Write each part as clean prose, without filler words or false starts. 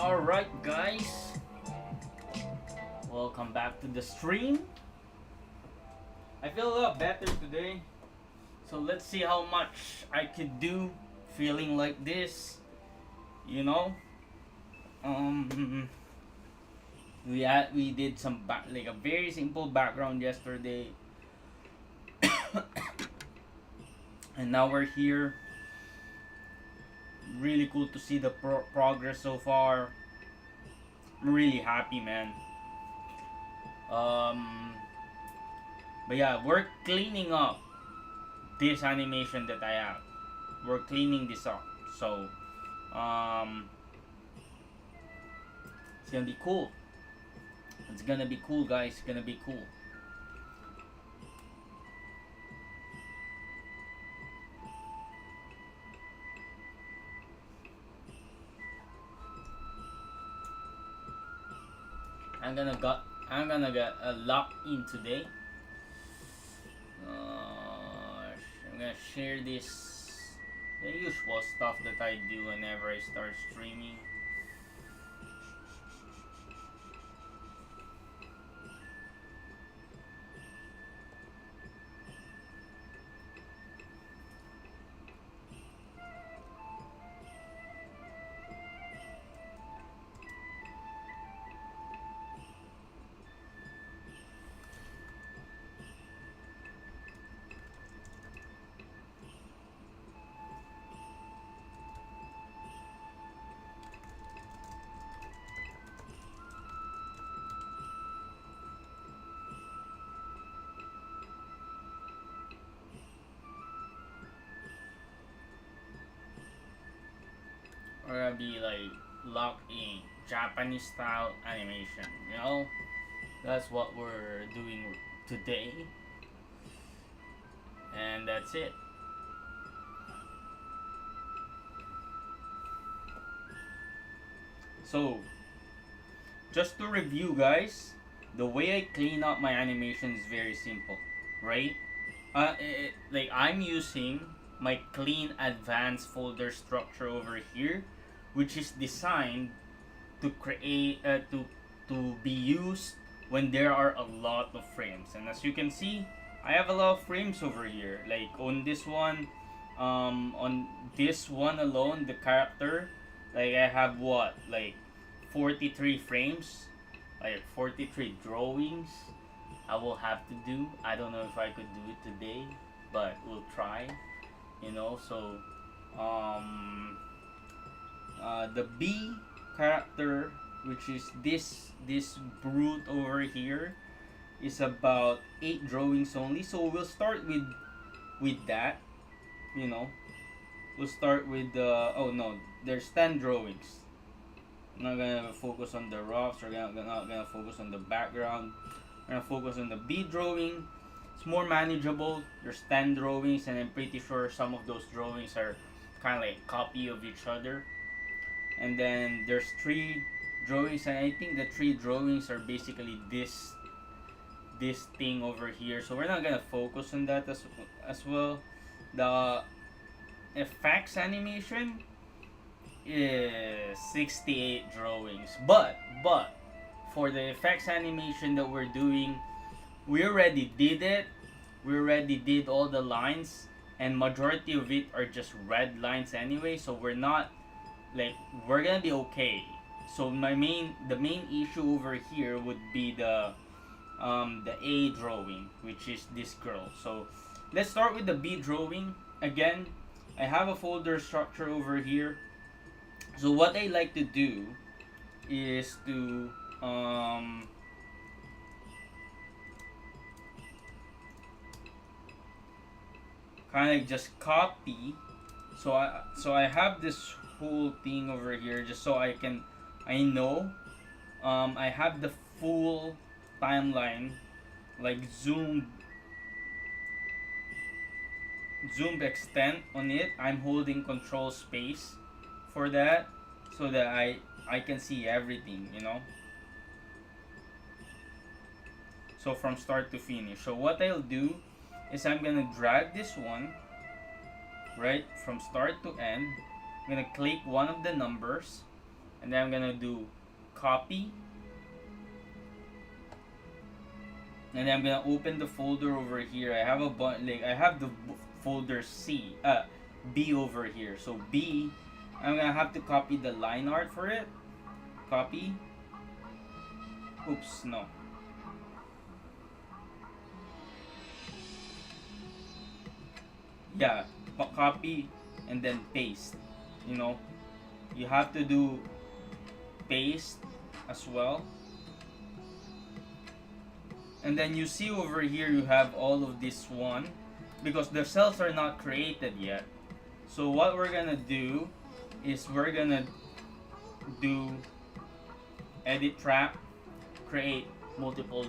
Alright guys, welcome back to the stream. I feel a lot better today, so let's see how much I could do feeling like this, you know. Um we did some like a very simple background yesterday, and now we're here. Really cool to see the progress so far. I'm really happy, man. um but yeah, we're cleaning up this animation that I have. We're cleaning this up. So, um, it's gonna be cool. It's gonna be cool, guys. It's gonna be cool. I'm gonna get a lock in today. I'm gonna share this, the usual stuff that I do whenever I start streaming. We're gonna be like locked in Japanese style animation, you know? That's what we're doing today. And that's it. So, just to review, guys, the way I clean up my animation is very simple, right? Like I'm using my clean advanced folder structure over here, which is designed to create to be used when there are a lot of frames. And as you can see, I have a lot of frames over here. Like on this one alone, the character, like I have what, like 43 frames, like 43 drawings I will have to do. I don't know if I could do it today, but we'll try, you know. So the B character, which is this brute over here, is about 8 drawings only. So we'll start with that, you know. We'll start with the, oh no, there's 10 drawings. I'm not gonna focus on the roughs, or not gonna focus on the background. We're gonna focus on the B drawing. It's more manageable. There's 10 drawings, and I'm pretty sure some of those drawings are kind of like copy of each other. And then there's 3 drawings, and I think the 3 drawings are basically this thing over here. So we're not gonna focus on that as well. The effects animation is 68 drawings, but for the effects animation that we're doing, we already did it. We already did all the lines, and majority of it are just red lines anyway, so we're not, like, we're gonna be okay. So the main issue over here would be the A drawing, which is this girl. So let's start with the B drawing. Again, I have a folder structure over here. So what I like to do is to kind of just copy. So I have this whole thing over here, just so I know I have the full timeline, like zoom extent on it. I'm holding control space for that, so that I can see everything, you know. So from start to finish. So what I'll do is I'm gonna drag this one right from start to end. I'm gonna click one of the numbers, and then I'm gonna do copy, and then I'm gonna open the folder over here. I have a like I have the folder B over here. So B, I'm gonna have to copy the line art for it. Copy. Oops, no. Yeah, copy and then paste. You know, you have to do paste as well. And then you see over here you have all of this one because the cells are not created yet. So what we're gonna do is we're gonna do edit trap, create multiple,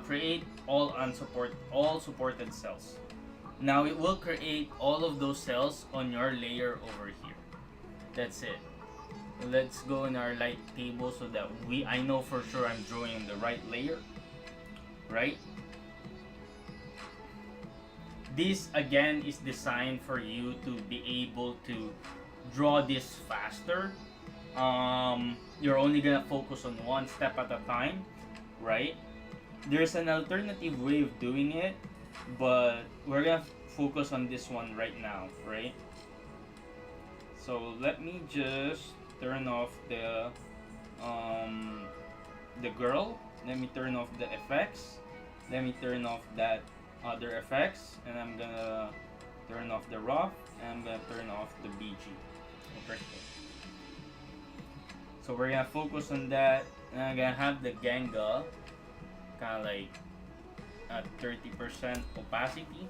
create all supported cells. Now it will create all of those cells on your layer over here. That's it. Let's go in our light table so that I know for sure I'm drawing the right layer, right? This again is designed for you to be able to draw this faster. You're only gonna focus on one step at a time, right? There's an alternative way of doing it, but we're gonna focus on this one right now, right? So let me just turn off the girl. Let me turn off the effects. Let me turn off that other effects, and I'm gonna turn off the rough, and I'm gonna turn off the BG. Okay. So we're gonna focus on that, and I'm gonna have the Genga kind of like at 30% opacity.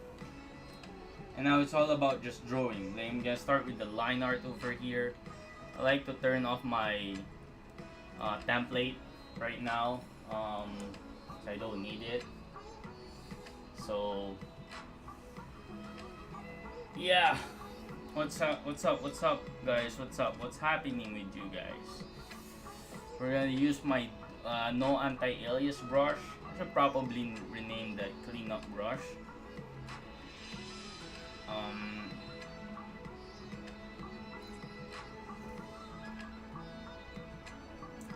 And now it's all about just drawing. Then I'm gonna start with the line art over here. I like to turn off my template right now. I don't need it. So yeah, what's up guys, what's happening with you guys? We're gonna use my no anti-alias brush. I should probably rename that cleanup brush.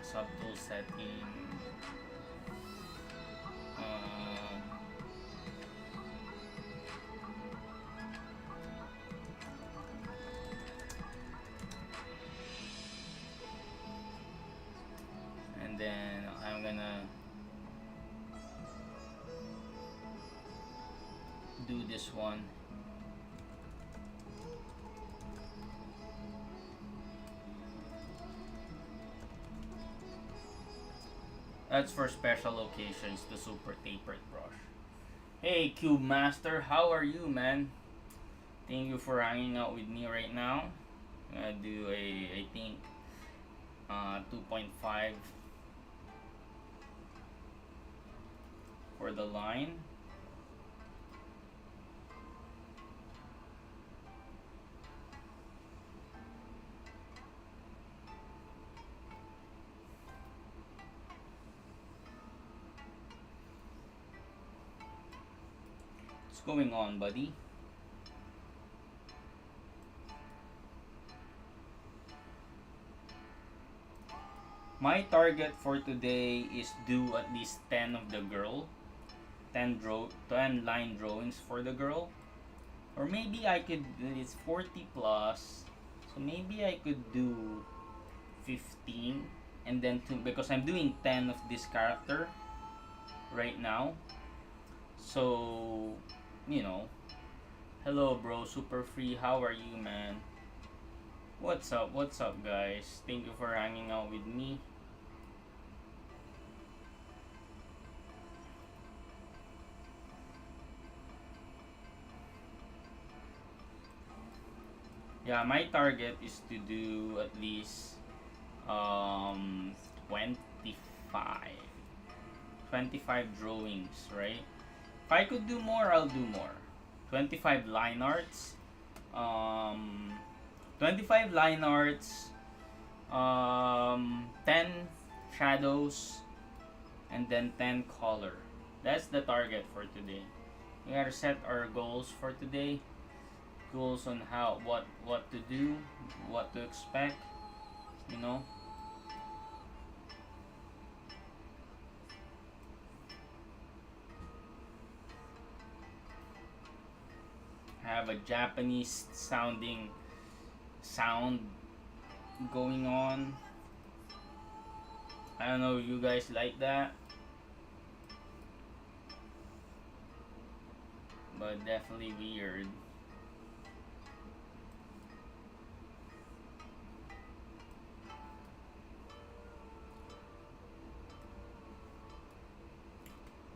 Subtool setting. And then I'm gonna do this one. That's for special occasions, the super tapered brush. Hey Cube Master, how are you, man? Thank you for hanging out with me right now. I'm gonna do I think 2.5 for the line. What's going on, buddy? My target for today is do at least 10 of the girl. 10 line drawings for the girl. Or maybe I could, it's 40 plus. So maybe I could do 15 and then because I'm doing 10 of this character right now. So, you know, hello bro, super free, how are you, man? What's up guys? Thank you for hanging out with me. Yeah, my target is to do at least 25 drawings, right? If I could do more, I'll do more. 25 line arts, 25 line arts, 10 shadows, and then 10 color. That's the target for today. We gotta set our goals for today. Goals on what to do, what to expect, you know. have a Japanese sounding sound going on. I don't know if you guys like that, but definitely weird.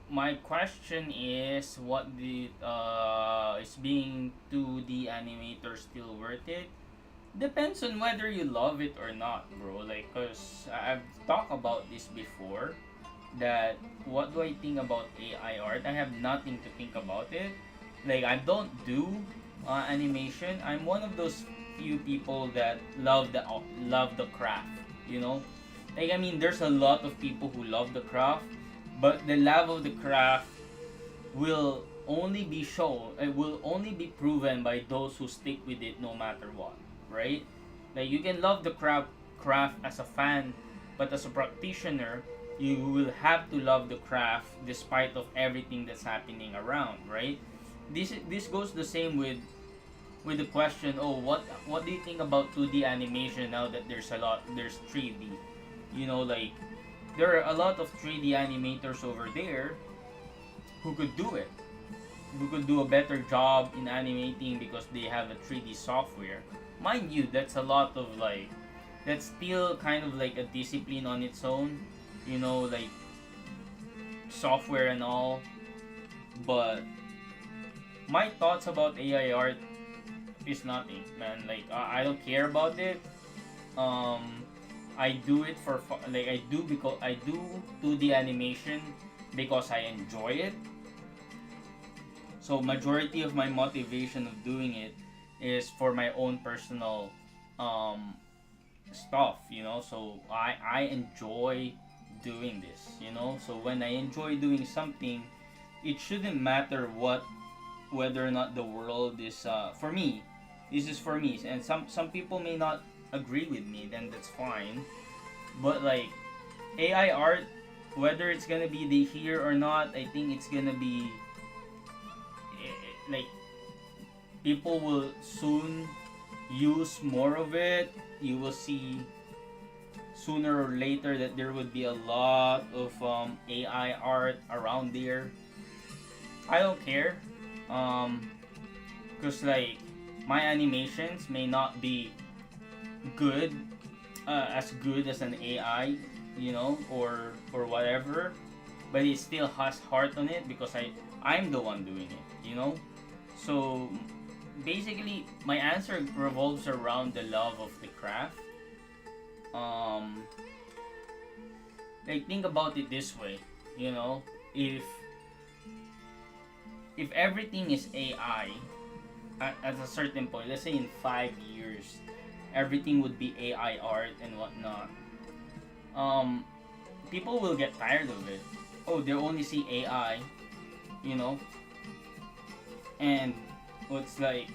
My question is, what the is being 2D animator still worth it? Depends on whether you love it or not, bro. Like, cause I've talked about this before. That what do I think about AI art? I have nothing to think about it. Like, I don't do animation. I'm one of those few people that love the craft. You know, like, I mean, there's a lot of people who love the craft, but the love of the craft will only be shown. It will only be proven by those who stick with it no matter what. Right? Like, you can love the craft as a fan, but as a practitioner, you will have to love the craft despite of everything that's happening around, right? This goes the same with the question, oh, what do you think about 2D animation now that there's 3D? You know, like, there are a lot of 3D animators over there who could do it, who could do a better job in animating because they have a 3D software. Mind you, that's a lot of, like, that's still kind of like a discipline on its own, you know, like software and all. But my thoughts about AI art is nothing, man. Like, I don't care about it. Um, I do it for like, I do because I do 2D animation because I enjoy it. So majority of my motivation of doing it is for my own personal um, stuff, you know. So I enjoy doing this, you know. So when I enjoy doing something, it shouldn't matter whether or not the world is for me. This is for me, and some people may not agree with me. Then that's fine. But like AI art, whether it's gonna be the here or not, I think it's gonna be like people will soon use more of it. You will see sooner or later that there would be a lot of AI art around there. I don't care, cause like my animations may not be good, as good as an AI, you know, or whatever, but it still has heart on it because I'm the one doing it, you know. So basically, my answer revolves around the love of the craft. Um, like, think about it this way, you know, if everything is AI at a certain point, let's say in 5 years, everything would be AI art and whatnot. Um, People will get tired of it. Oh, they only see AI, you know, and what's like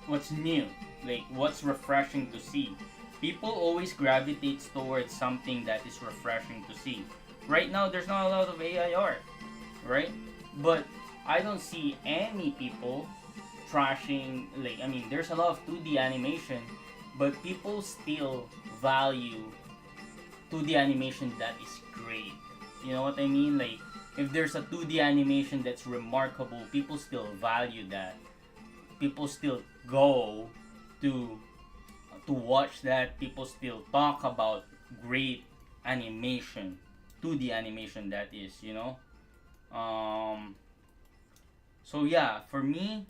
what's new, like what's refreshing to see. People always gravitate towards something that is refreshing to see. Right now, there's not a lot of AI art, right? But I don't see any people trashing. Like, I mean, there's a lot of 2D animation, but people still value 2D animation that is great. You know what I mean? Like, if there's a 2D animation that's remarkable, people still value that. People still go to watch that. People still talk about great animation, 2D animation that is, you know. Um, so yeah, for me,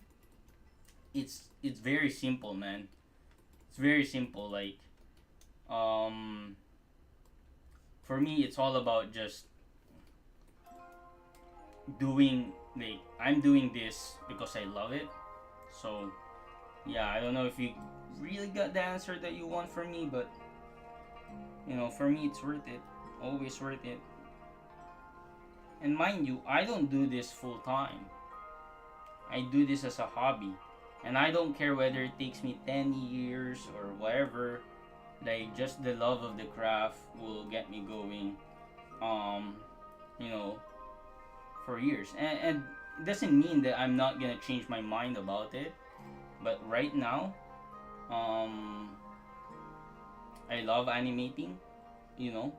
it's very simple, man. It's very simple. Like, um, for me, it's all about just doing, like, I'm doing this because I love it. So yeah, I don't know if you really got the answer that you want from me, but you know, for me, it's worth it. Always worth it. And mind you, I don't do this full time. I do this as a hobby. And I don't care whether it takes me 10 years or whatever. Like, just the love of the craft will get me going, um, you know, for years. And it doesn't mean that I'm not gonna change my mind about it. But right now, um, I love animating. You know,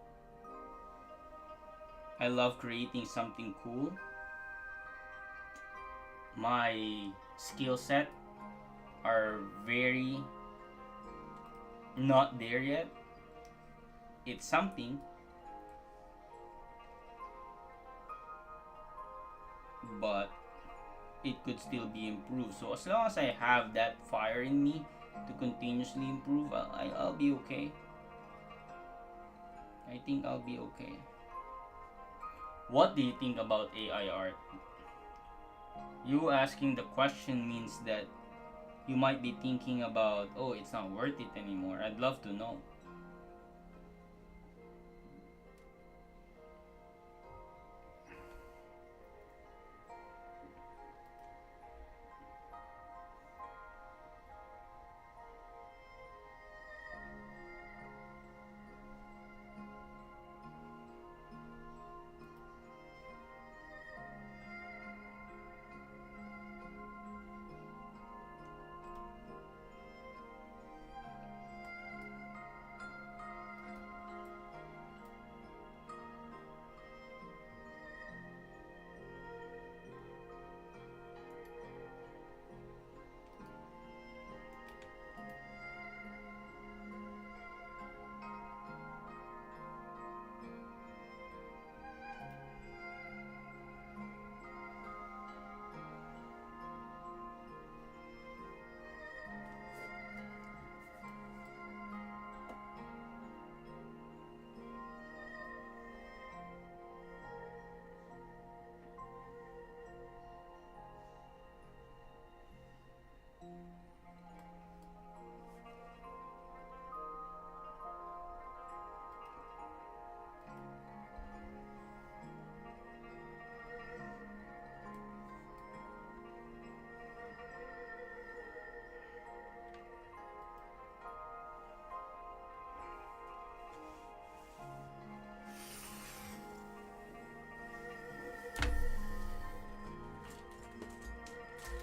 I love creating something cool. My skill set are very not there yet. It's something, but it could still be improved. So as long as I have that fire in me to continuously improve, I'll be okay. I think I'll be okay. What do you think about AI art? You asking the question means that you might be thinking about, oh, it's not worth it anymore. I'd love to know.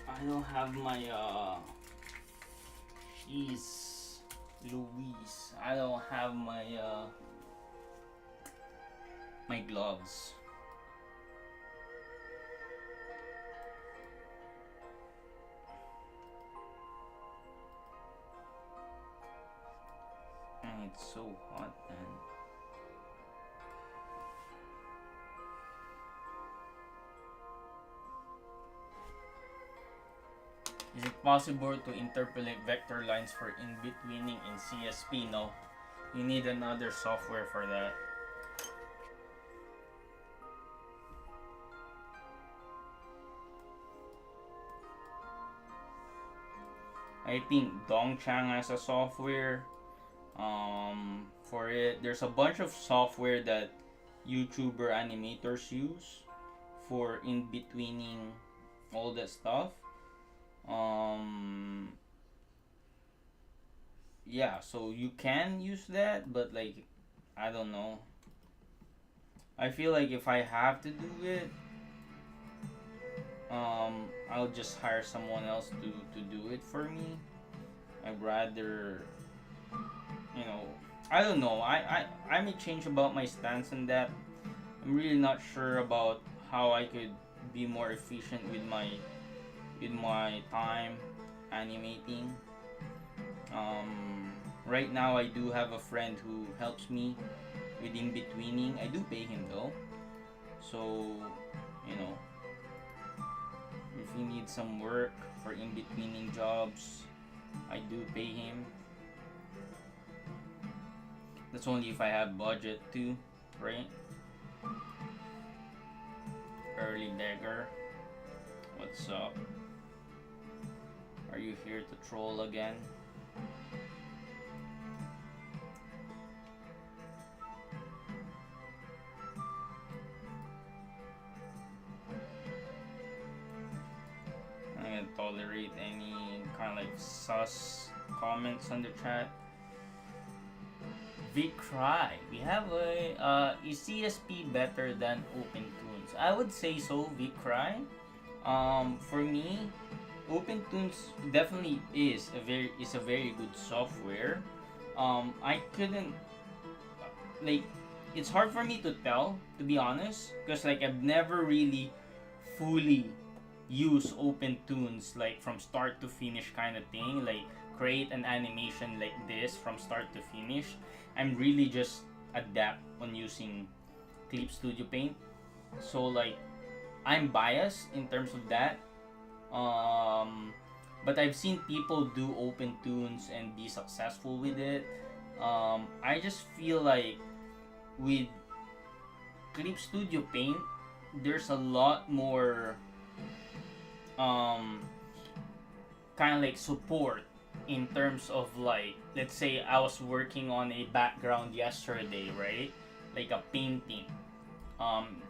I don't have my Jeez Louise. I don't have my gloves. And it's so hot, man. Is it possible to interpolate vector lines for in-betweening in CSP? No. You need another software for that. I think Dongchang has a software for it. There's a bunch of software that YouTuber animators use for in-betweening all that stuff. Um, yeah, so you can use that, but like, I don't know. I feel like if I have to do it, I'll just hire someone else to do it for me. I'd rather, you know, I don't know. I may change about my stance on that. I'm really not sure about how I could be more efficient with my time animating. Right now I do have a friend who helps me with in betweening. I do pay him though. So, you know, if he needs some work for in betweening jobs, I do pay him. That's only if I have budget too, right? Early beggar. What's up? Are you here to troll again? I'm gonna tolerate any kind of like sus comments on the chat. Vic Cry. We have a is CSP better than OpenTunes? I would say so, Vic Cry. For me, OpenTunes definitely is a very good software. I couldn't like it's hard for me to tell, to be honest, because like I've never really fully used OpenTunes like from start to finish kind of thing, like create an animation like this from start to finish. I'm really just adapt on using Clip Studio Paint. So like I'm biased in terms of that. Um, but I've seen people do open tunes and be successful with it. I just feel like with Clip Studio Paint, there's a lot more um, kind of like support in terms of like, let's say I was working on a background yesterday, right? Like a painting. Um,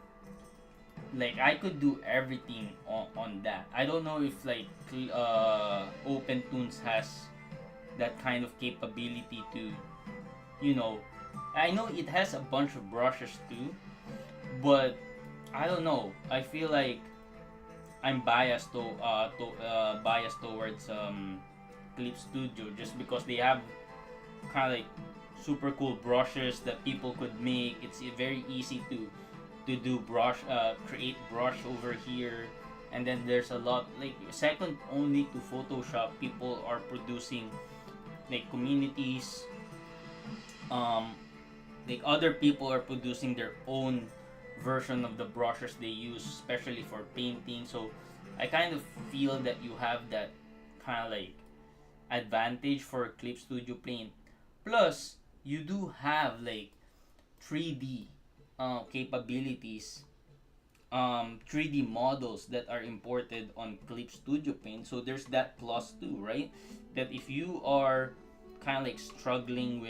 like I could do everything on that. I don't know if like OpenTunes has that kind of capability to, you know, I know it has a bunch of brushes too, but I don't know. I feel like I'm biased towards Clip Studio just because they have kind of like super cool brushes that people could make. It's very easy to do brush create brush over here, and then there's a lot like second only to Photoshop. People are producing like communities, um like other people are producing their own version of the brushes they use, especially for painting. So I kind of feel that you have that kind of like advantage for Clip Studio Paint. Plus you do have like 3D capabilities, 3D models that are imported on Clip Studio Paint. So there's that plus too, right? That if you are kind of like struggling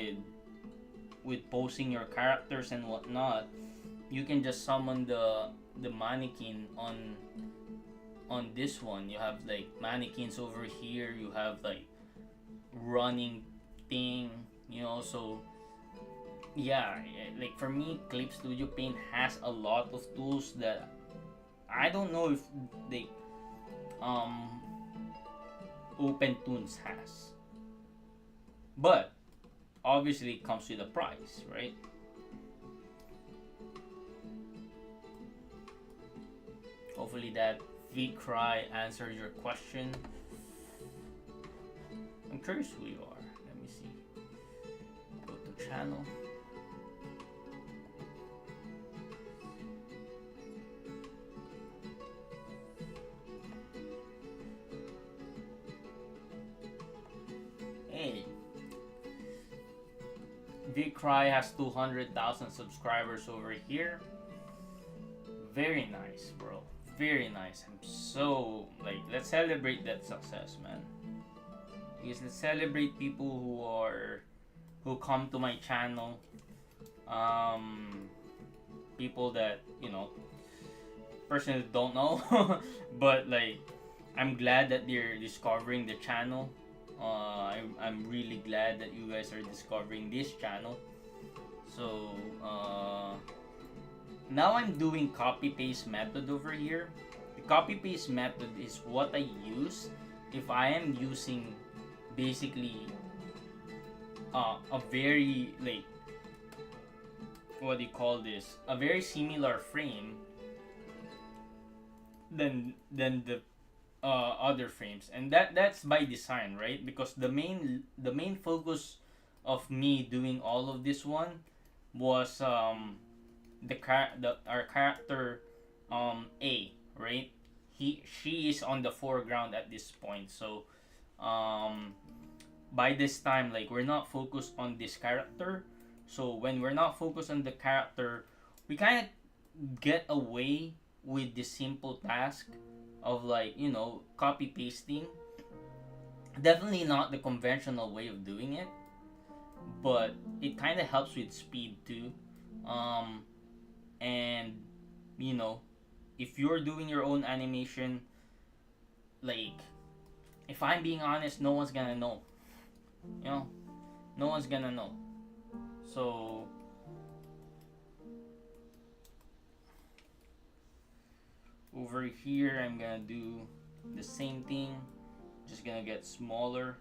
with posing your characters and whatnot, you can just summon the mannequin on this one. You have like mannequins over here. You have like running thing, So yeah, like for me, Clip Studio Paint has a lot of tools that I don't know if they um OpenTunes has, but obviously it comes with a price, right? Hopefully that VCry answered your question. I'm curious who you are. Let me see. Go to channel. Hey, VCry has 200,000 subscribers over here. Very nice, bro. Very nice. I'm so like, let's celebrate that success, man. Because let's celebrate people who come to my channel. Um, People that personally don't know, but like, I'm glad that they're discovering the channel. I'm really glad that you guys are discovering this channel. So now I'm doing copy paste method over here. The copy paste method is what I use if I am using basically a very like, what do you call this, a very similar frame than the other frames, and that's by design, right? Because the main focus of me doing all of this one was our character A, right? She is on the foreground at this point. So um by this time, like, we're not focused on this character. So when we're not focused on the character, we kind of get away with the simple task of like, copy pasting. Definitely not the conventional way of doing it, but it kind of helps with speed too. um and you know if you're doing your own animation, like, if I'm being honest, no one's gonna know. you know no one's gonna know. So Over here, I'm gonna do the same thing, just gonna get smaller.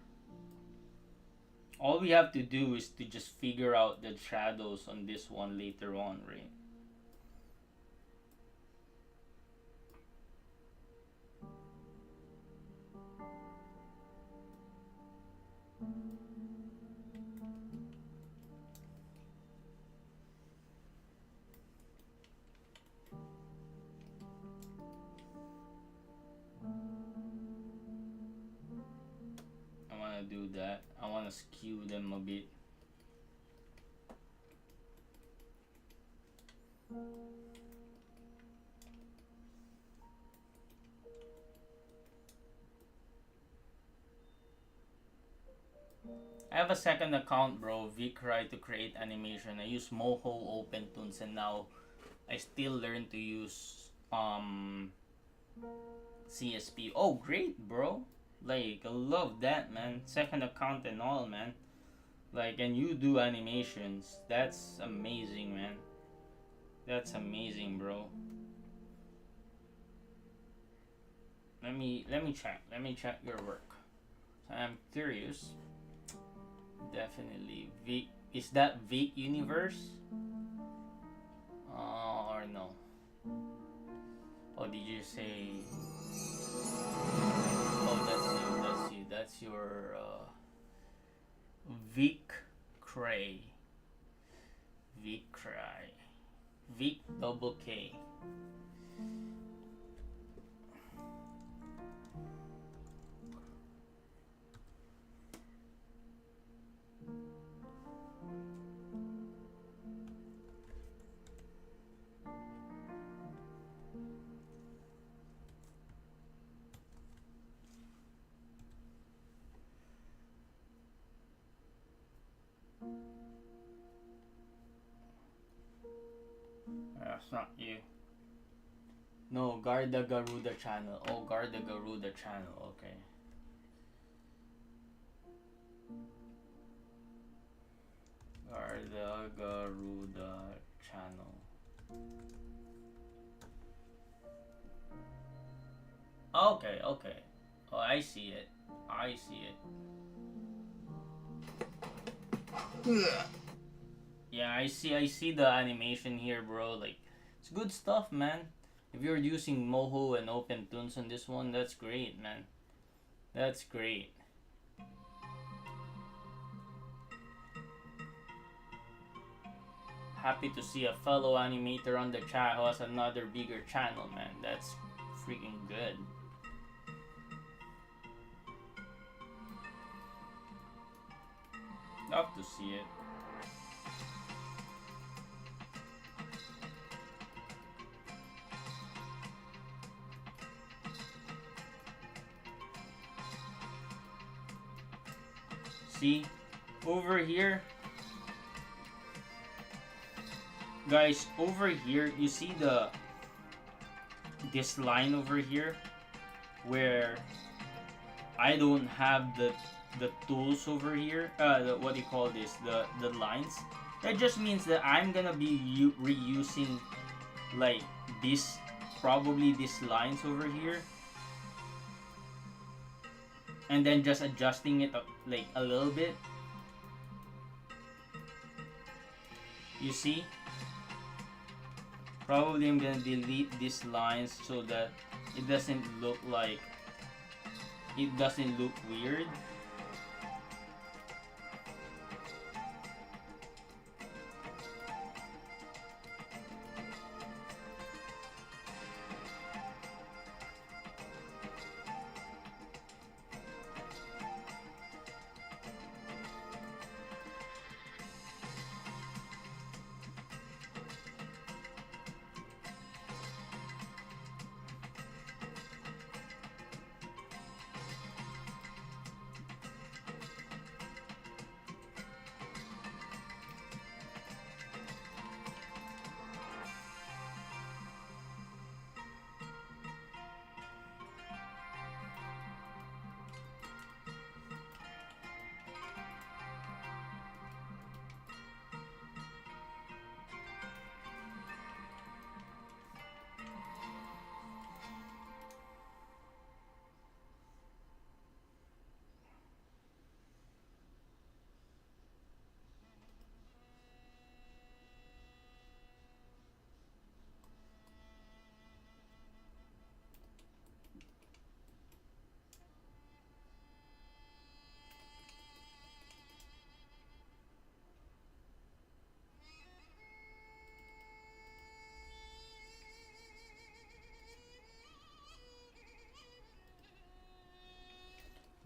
All we have to do is to just figure out the shadows on this one later on, right? I want to do that. I want to skew them a bit. I have a second account, bro, Vcry, to create animation. I use Moho, OpenToons, and now I still learn to use CSP. Oh, great, bro. Like, I love that, man. Second account and all, man. Like, and you do animations. That's amazing, man. That's amazing, bro. Let me check. Let me check your work. So I'm curious. Definitely Vic. Is that Vic Universe? Or no? Or did you say? Oh, that's you. That's you. That's your Vic Cray. Vic Cray. Vic double K. That's not you. No, Garda Garuda channel. Oh, Garda Garuda channel. Okay. Garda Garuda channel. Okay, okay. Oh, I see it. I see it. Yeah, I see the animation here, bro. Like, it's good stuff, man. If you're using Moho and OpenToons on this one, that's great, man. That's great. Happy to see a fellow animator on the chat who has another bigger channel, man. That's freaking good. Love to see it. See, over here, guys, over here, you see this line over here where I don't have the tools over here. What do you call this? The lines. That just means that I'm gonna be reusing like this, probably these lines over here, and then just adjusting it like a little bit. You see? Probably I'm gonna delete these lines so that it doesn't look like, it doesn't look weird.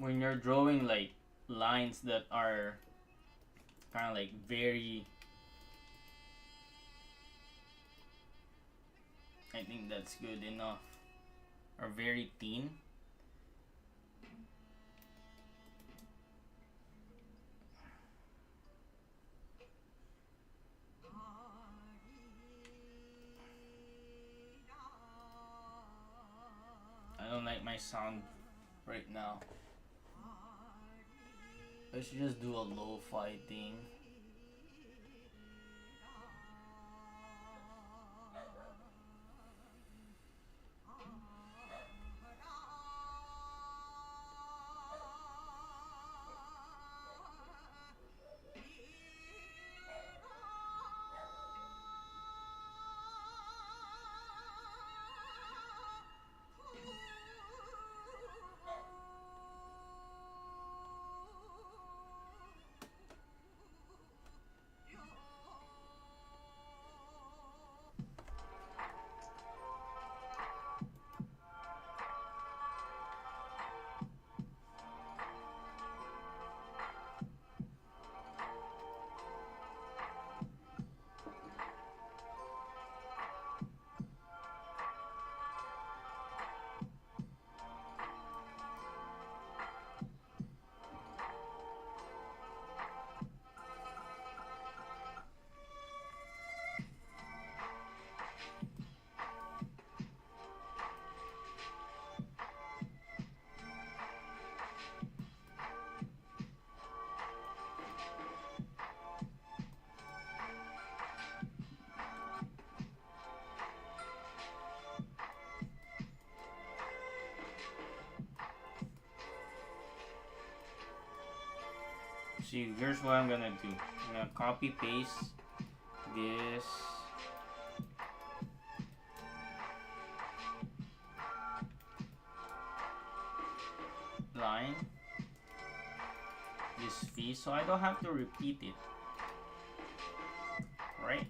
when you're drawing like lines that are kind of like very, I think that's good enough, or very thin. I don't like my sound right now. Let's just do a lo-fi thing. See, here's what I'm gonna do. I'm gonna copy paste this line, this V, so I don't have to repeat it, right?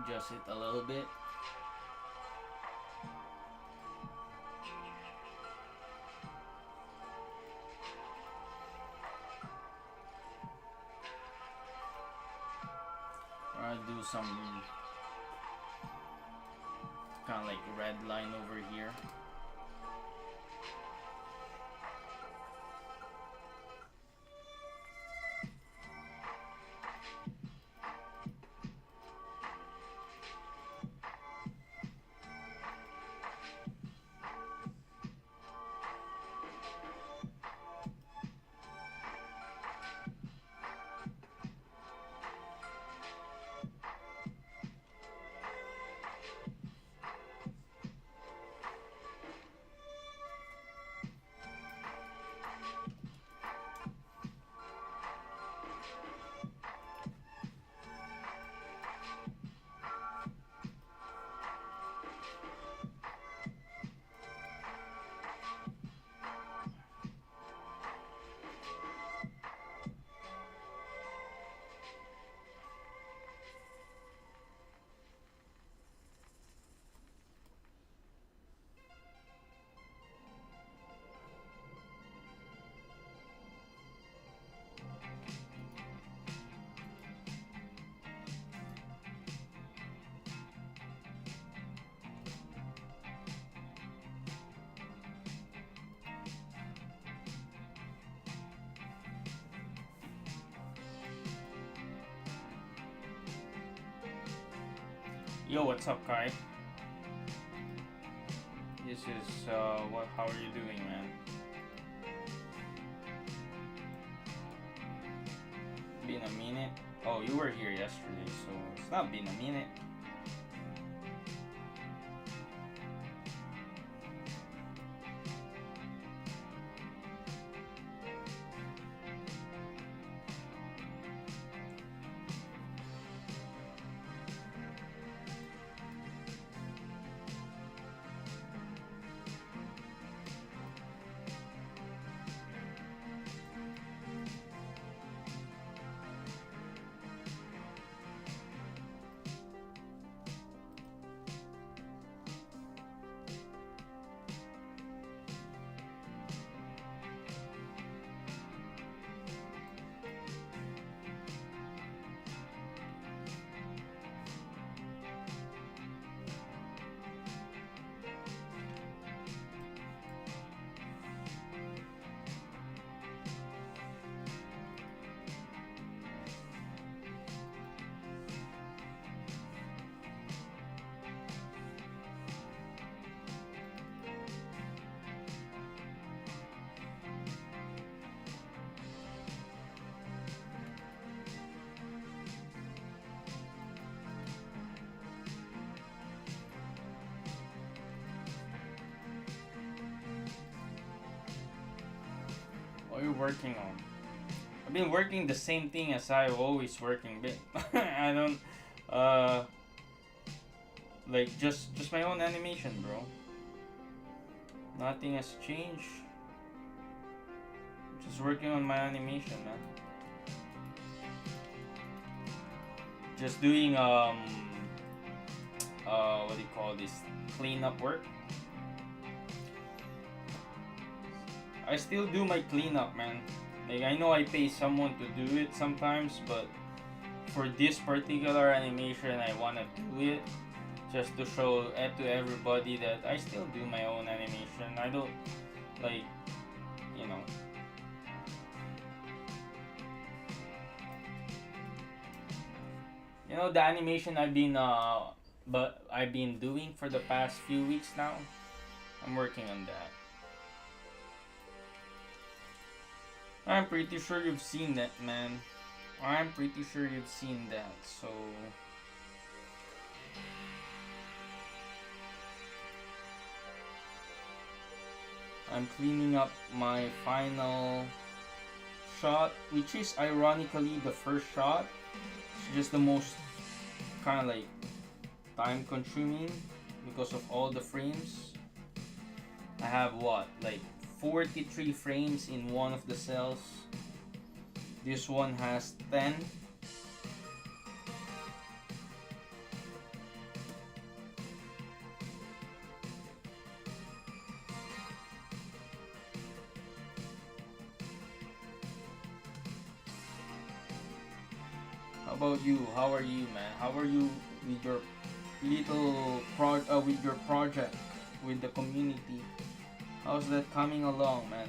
Adjust it a little bit. I'll do some kind of like red line over here. Yo, what's up, Kai? This is what? How are you doing, man? Been a minute. Oh, you were here yesterday, so it's not been a minute. What are you working on? I've been working the same thing as I've always working been. I don't like just my own animation, bro. Nothing has changed. Just working on my animation, man. Just doing what do you call this, cleanup work. I still do my cleanup, man. Like, I know I pay someone to do it sometimes, but for this particular animation I wanna do it just to show it to everybody that I still do my own animation. I don't, like, you know. You know, the animation I've been doing for the past few weeks now. I'm working on that. I'm pretty sure you've seen that, man. I'm pretty sure you've seen that. So I'm cleaning up my final shot, which is ironically the first shot. It's just the most kind of like time consuming because of all the frames. I have what, like 43 frames in one of the cells. This one has 10. How about you? How are you, man? How are you with your with your project with the community? How's that coming along, man?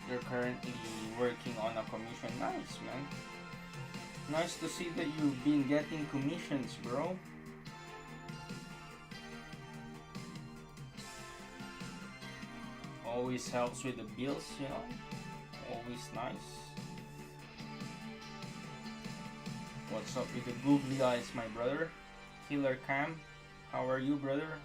You're currently working on a commission. Nice, man. Nice to see that you've been getting commissions, bro. Always helps with the bills, you know. Always nice. What's up with the googly eyes, my brother? Killer Cam, how are you, brother?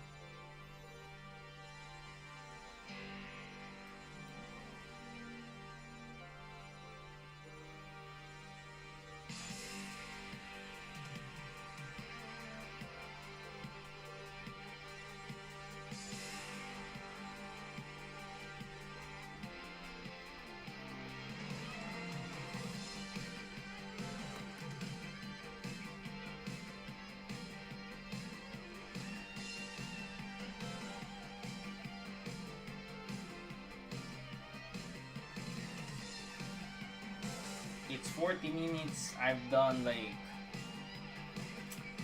It's 40 minutes. I've done like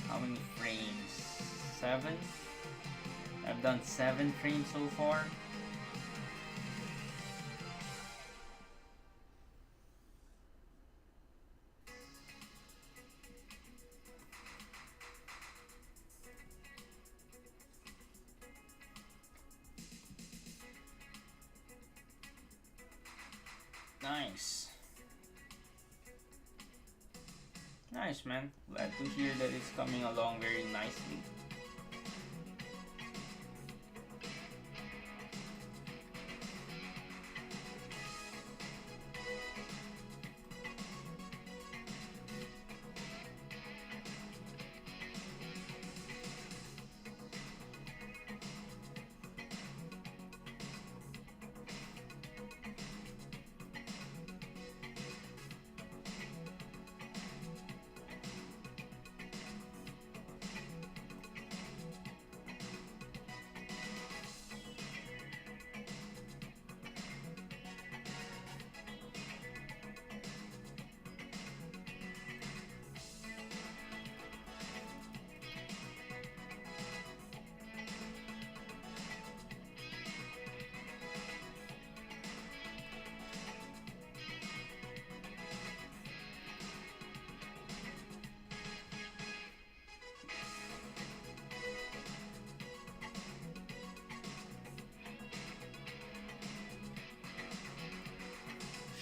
how many frames? 7? I've done 7 frames so far. Nice. Nice, man. Glad to hear that it's coming along very nicely.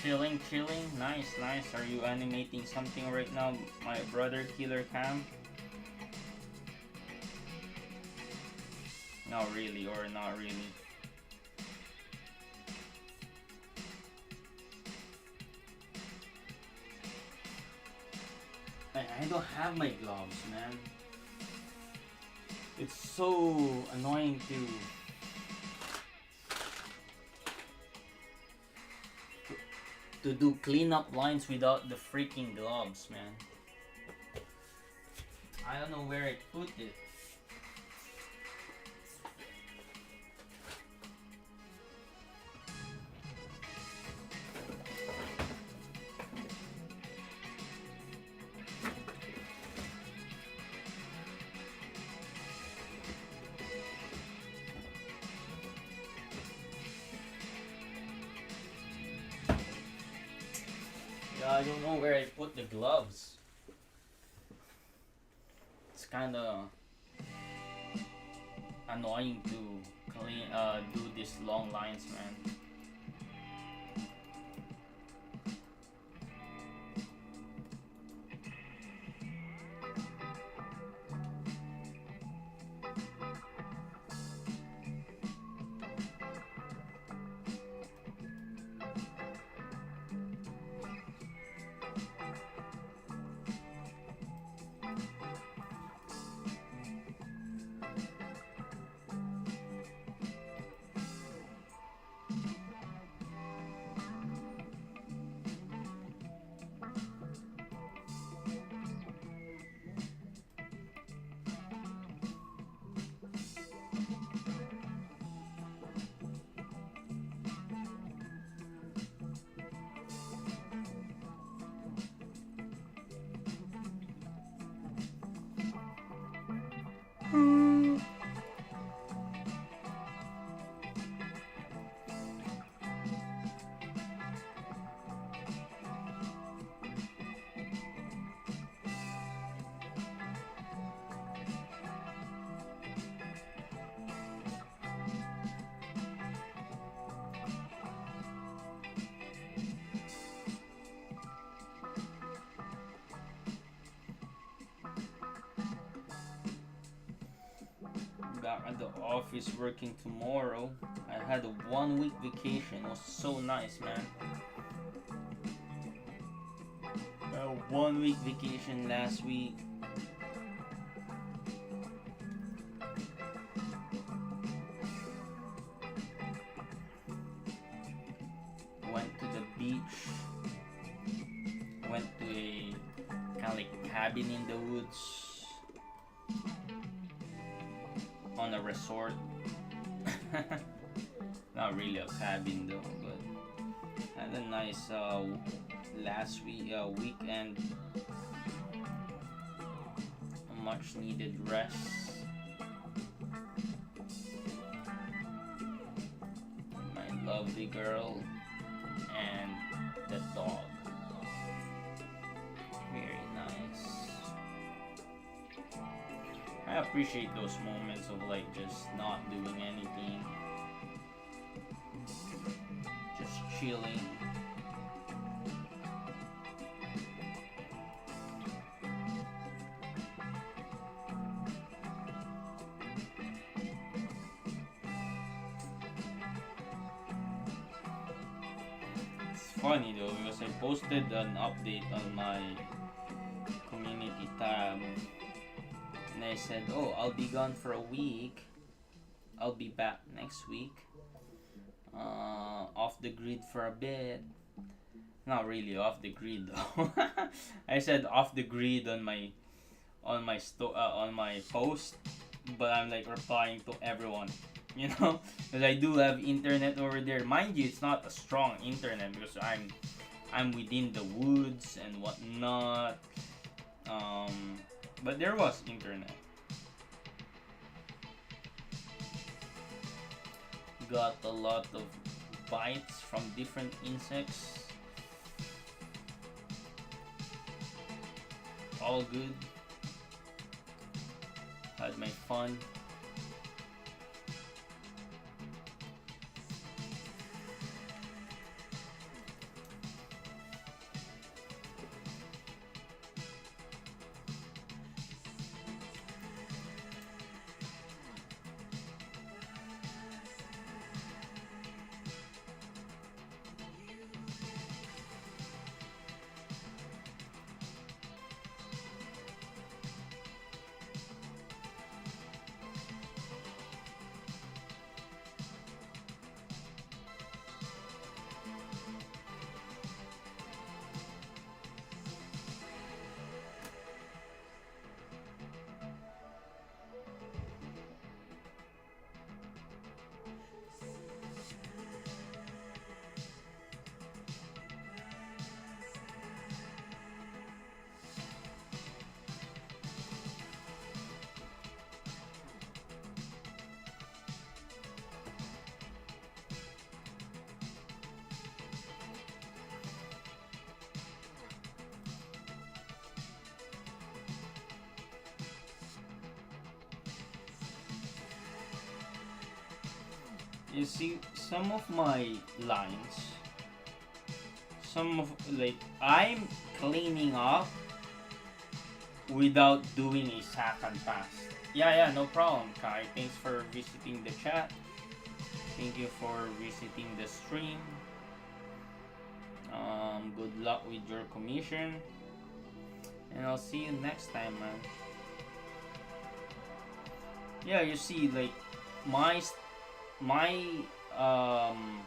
Chilling, chilling. Nice, nice. Are you animating something right now, my brother Killer Cam? Not really, or not really. I don't have my gloves, man. It's so annoying to do cleanup lines without the freaking gloves, man. I don't know where I put it. Yeah, I don't know where I put the gloves. It's kind of annoying to clean, do these long lines, man. Back at the office working tomorrow. I had a 1 week vacation. It was so nice, man. A 1 week vacation last week. Went to the beach. Went to a kind of like cabin in the woods. On a resort. Not really a cabin though, but had a nice last weekend. A much needed rest. My lovely girl and the dog. Very nice. I appreciate those moments of like just not doing anything, just chilling. It's funny though because I posted an update on my community tab. And I said, oh, I'll be gone for a week. I'll be back next week. Off the grid for a bit. Not really off the grid though. I said off the grid on my post, but I'm like replying to everyone, you know, because I do have internet over there. Mind you, it's not a strong internet because I'm within the woods and whatnot. But there was internet. Got a lot of bites from different insects. All good. Had my fun. You see, some of my lines, some of like I'm cleaning up without doing a second pass. Yeah, yeah, no problem, Kai. Thanks for visiting the chat. Thank you for visiting the stream. Good luck with your commission, and I'll see you next time, man. Yeah, you see, like my um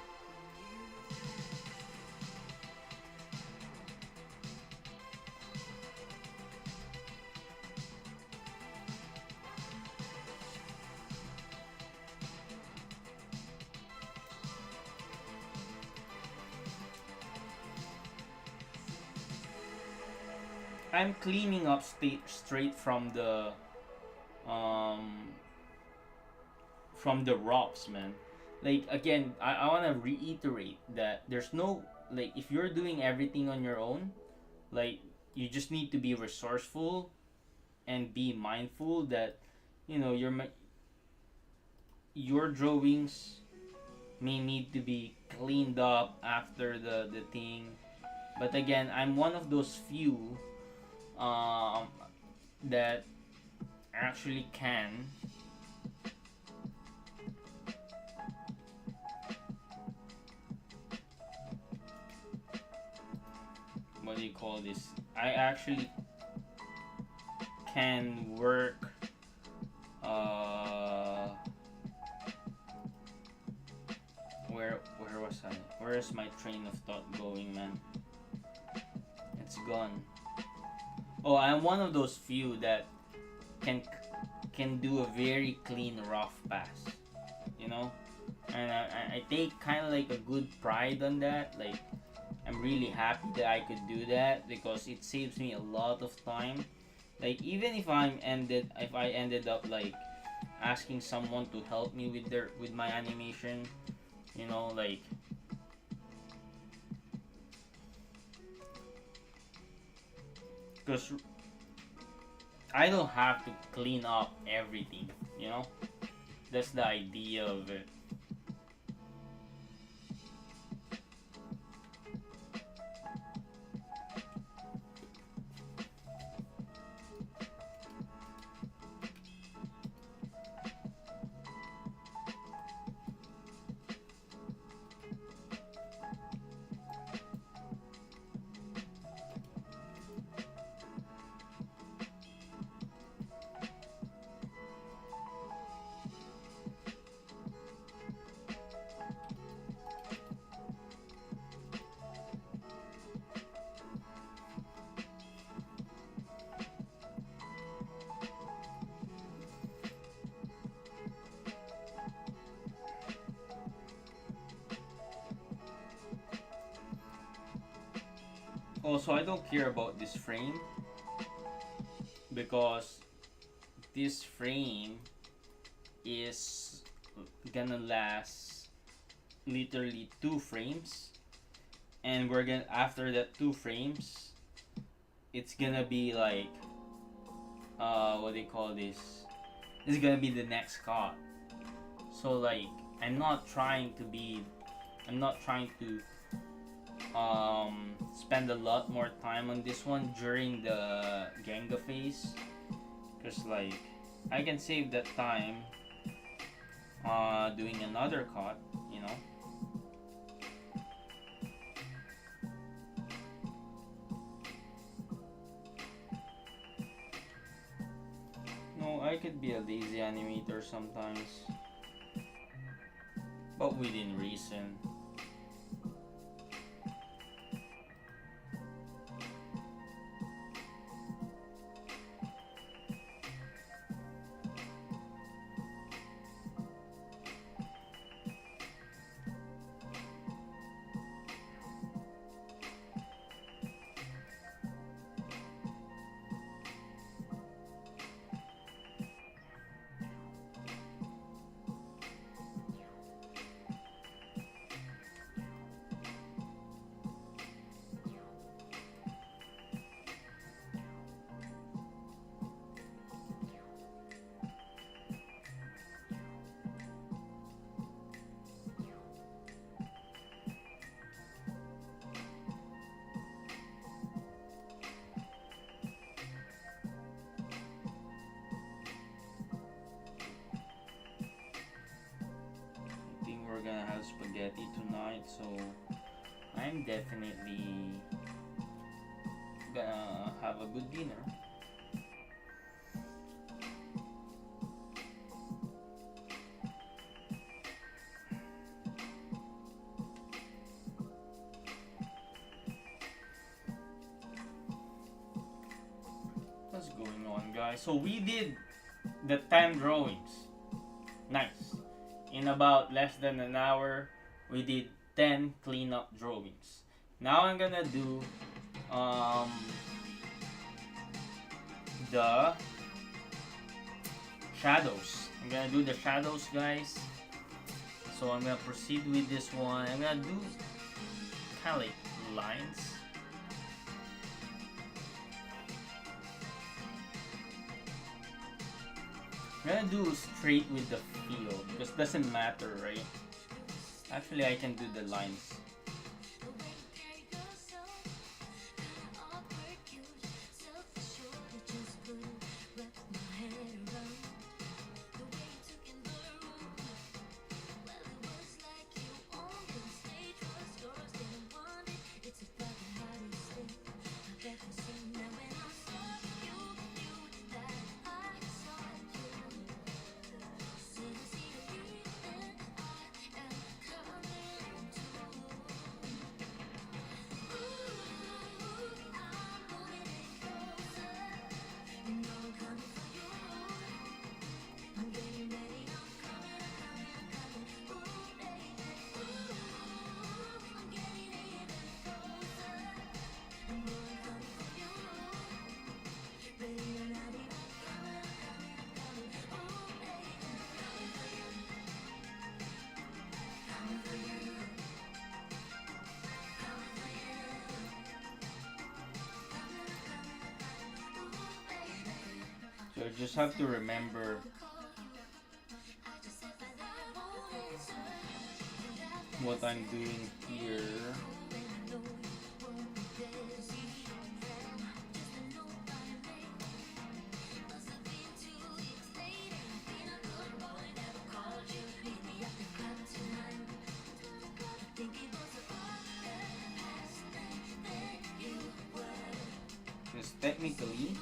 I'm cleaning up straight um from the ROPS, man. Like again, I want to reiterate that there's no, like, if you're doing everything on your own, like, you just need to be resourceful and be mindful that, you know, your drawings may need to be cleaned up after the thing. But again, I'm one of those few um that actually can, what do you call this, I actually can work uh where was I, where is my train of thought going, man? It's gone. Oh, I'm one of those few that can can do a very clean rough pass, you know, and I take kind of like a good pride on that. Like, I'm really happy that I could do that because it saves me a lot of time. Like, even if I ended up like asking someone to help me with my animation, you know, like, because I don't have to clean up everything, you know. That's the idea of it. Also, I don't care about this frame because this frame is gonna last literally 2 frames, and we're gonna, after that 2 frames, it's gonna be like what do you call this, it's gonna be the next cut. So like, i'm not trying to be I'm not trying to spend a lot more time on this one during the Genga phase, because like, I can save that time doing another cut, you know. No, I could be a lazy animator sometimes, but within reason. spaghetti tonight, so I'm definitely gonna have a good dinner. What's going on, guys? So we did the 10 drawings. Nice. In about less than an hour, we did 10 cleanup drawings. Now I'm gonna do um, the shadows. I'm gonna do the shadows, guys. So I'm gonna proceed with this one. I'm gonna do kind of like lines. I'm gonna do straight with the feel because it doesn't matter, right? Actually, I can do the lines. So I just have to remember what I'm doing here. Because technically,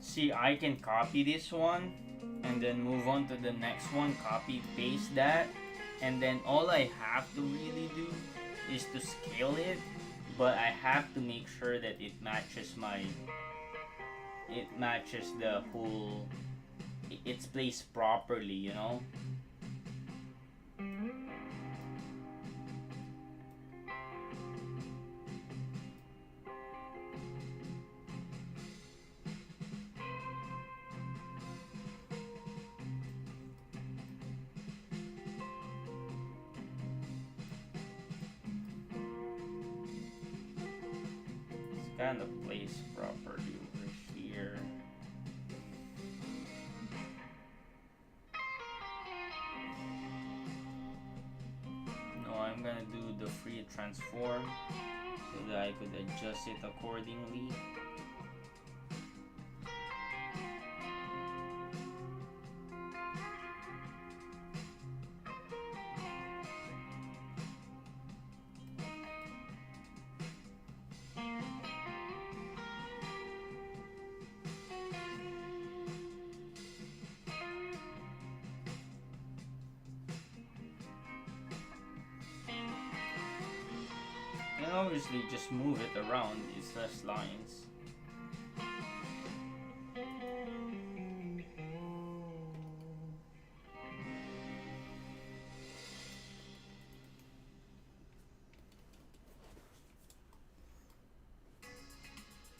See, I can copy this one and then move on to the next one, copy paste that, and then all I have to really do is to scale it, but I have to make sure that it matches the whole, it's placed properly, you know. Kind of placed properly over here. No, I'm gonna do the free transform so that I could adjust it accordingly. And obviously just move it around, it's less lines.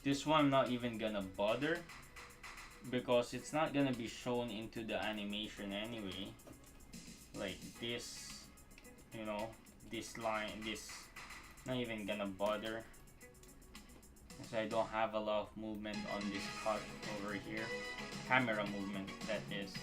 This one I'm not even gonna bother because it's not gonna be shown into the animation anyway. Like this, you know, this line, this, not even gonna bother because I don't have a lot of movement on this cut over here. Camera movement, that is.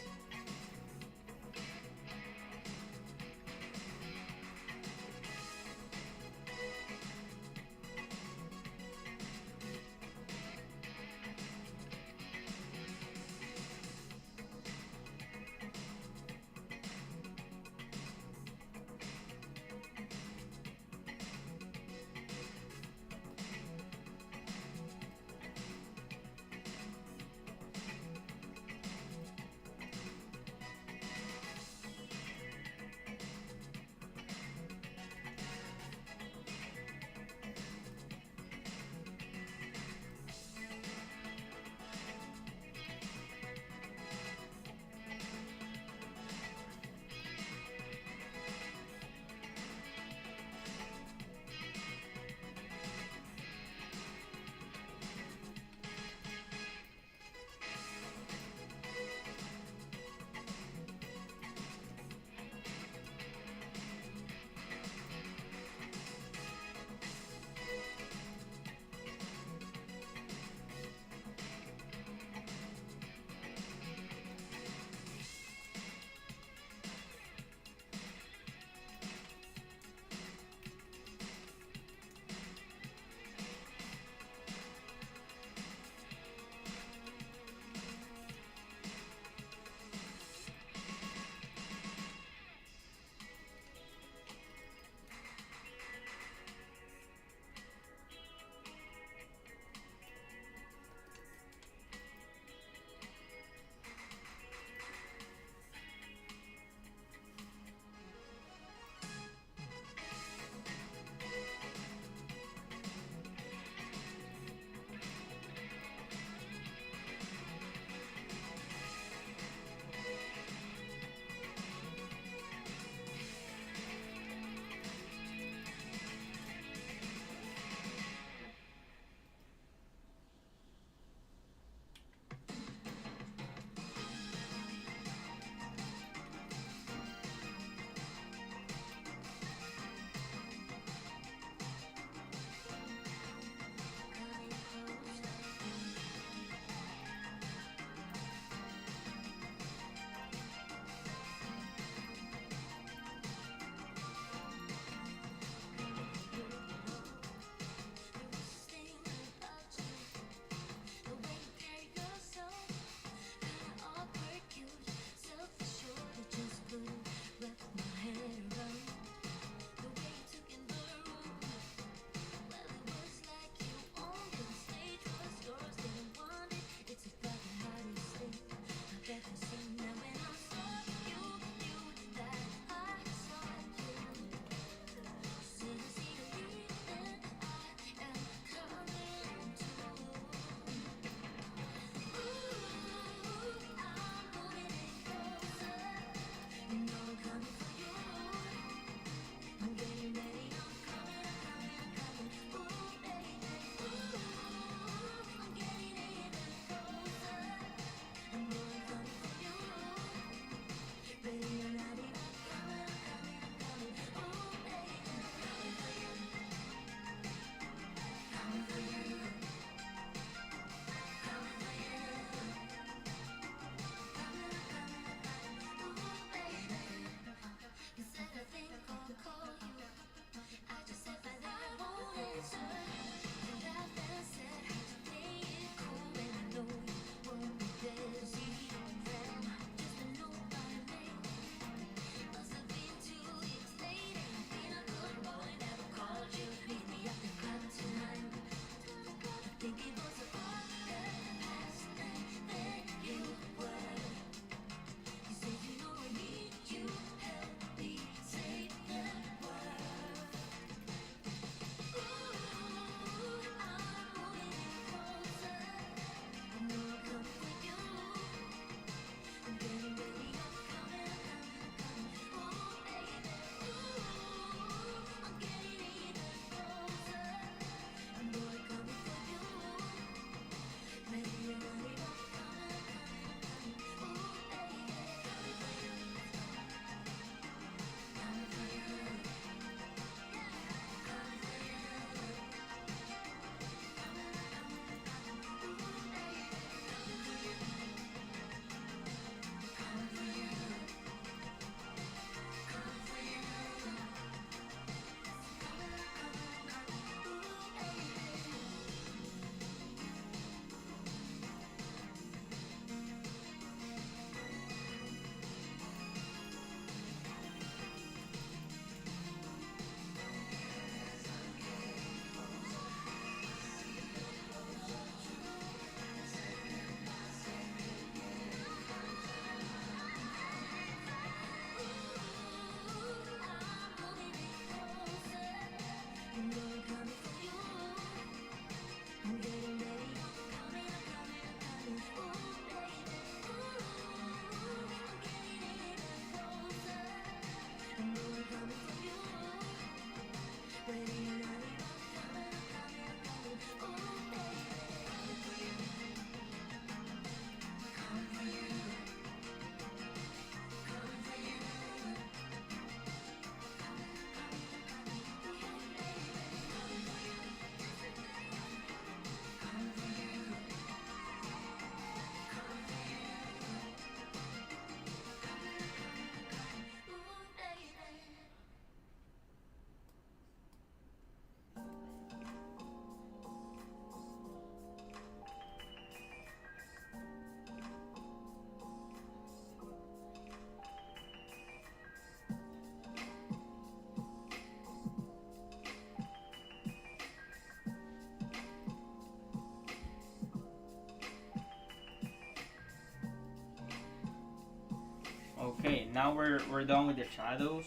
now we're done with the shadows.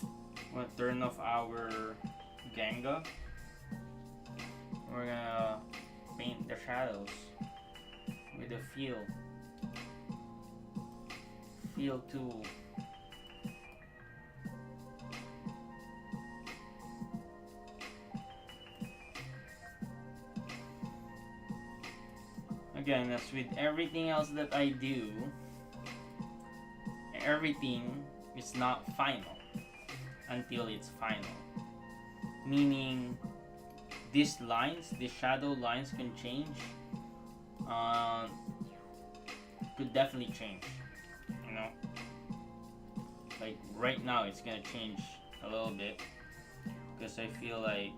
I'm gonna turn off our Genga. We're gonna paint the shadows with the fill tool. Again, as with everything else that I do, everything is not final until it's final. Meaning, these shadow lines can change. Could definitely change. You know, like right now, it's gonna change a little bit because I feel like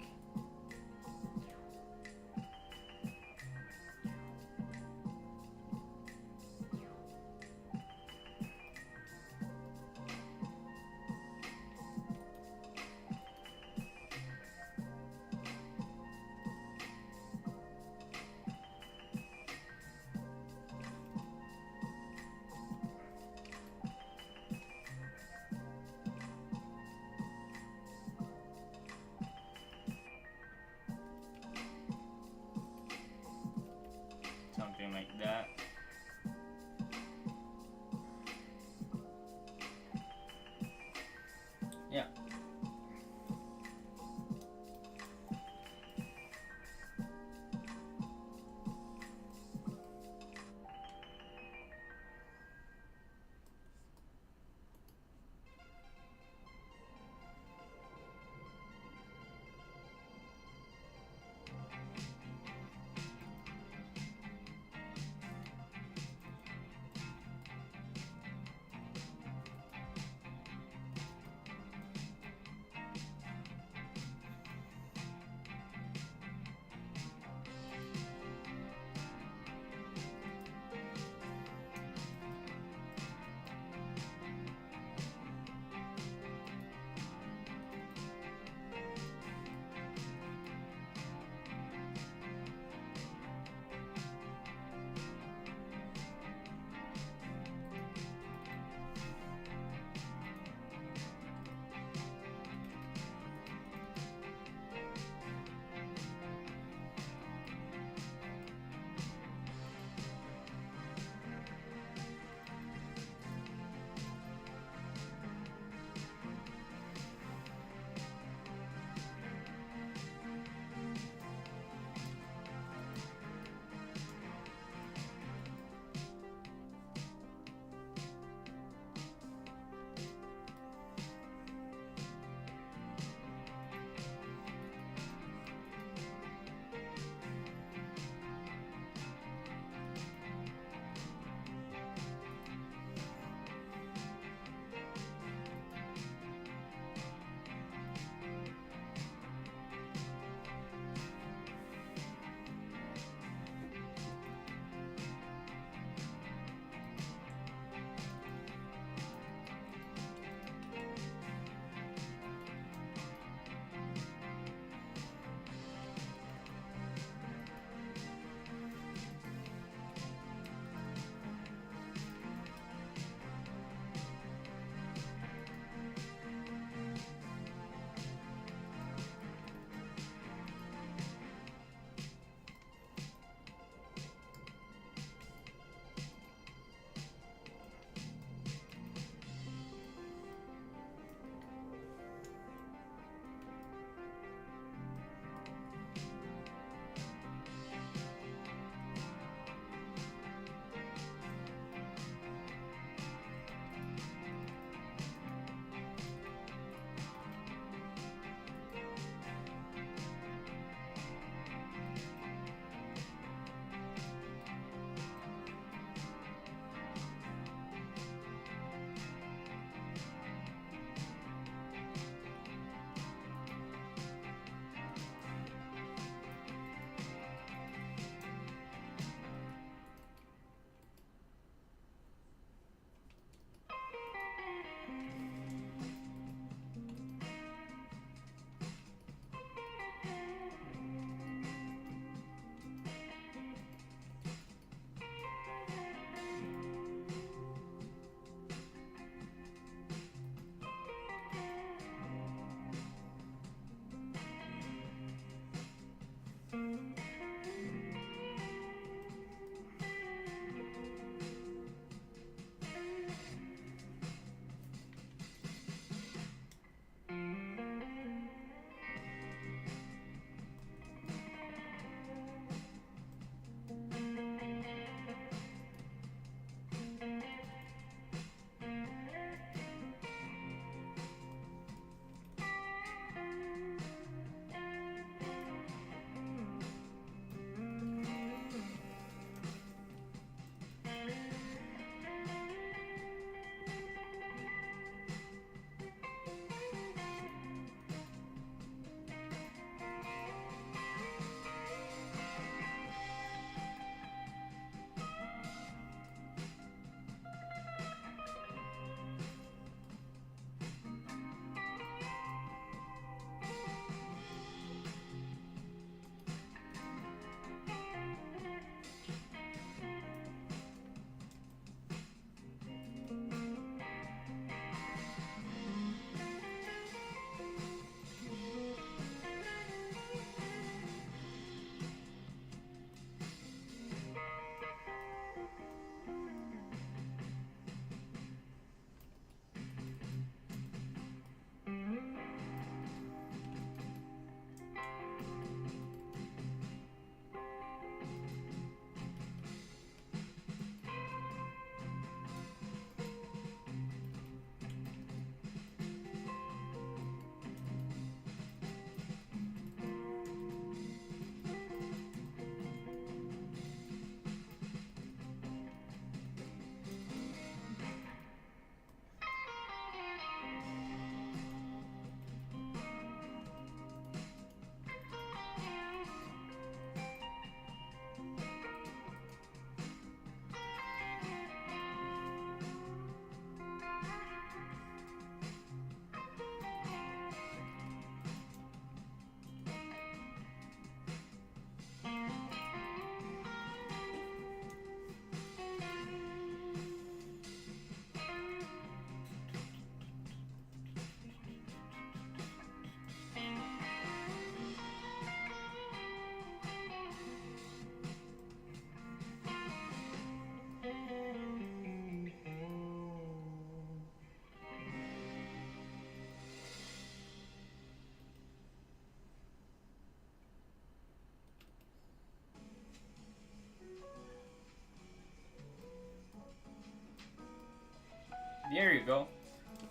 there you go.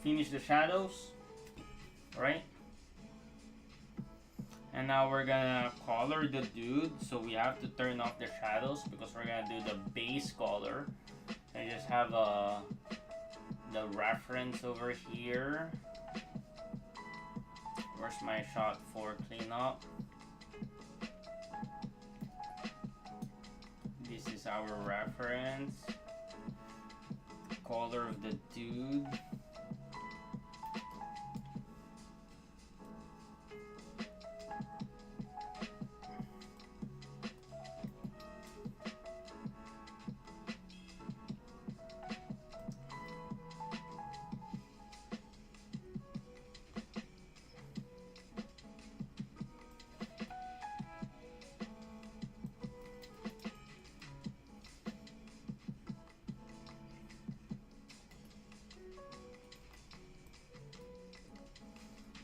Finish the shadows, right? And now we're gonna color the dude, so we have to turn off the shadows because we're gonna do the base color. I just have the reference over here. Where's my shot for cleanup? This is our reference. Color of the dude.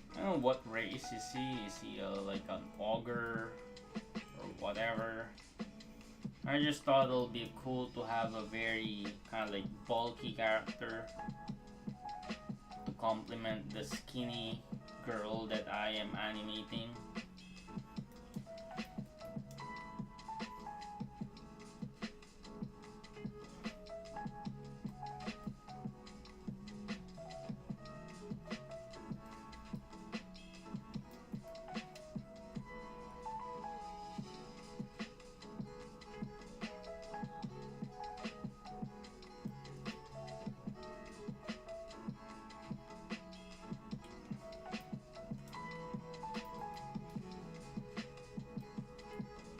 I don't know what race is he. Is he like an ogre or whatever? I just thought it'll be cool to have a very kind of like bulky character to complement the skinny girl that I am animating.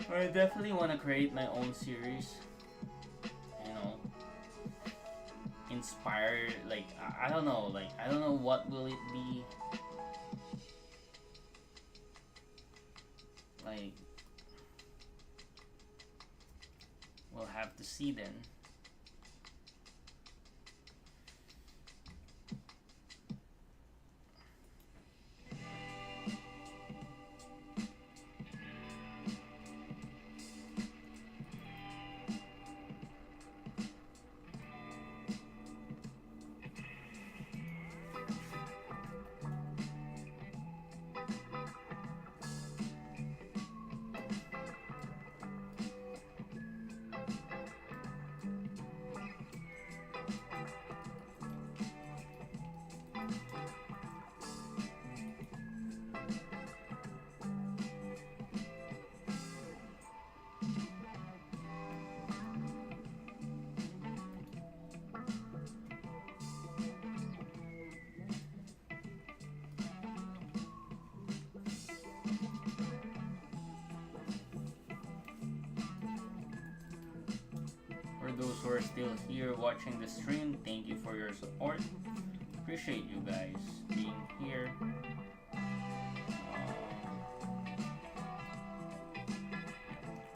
I definitely want to create my own series. You know, inspired. Like I don't know. Like I don't know what will it be. Like we'll have to see then. For those who are still here watching the stream, thank you for your support. Appreciate you guys being here.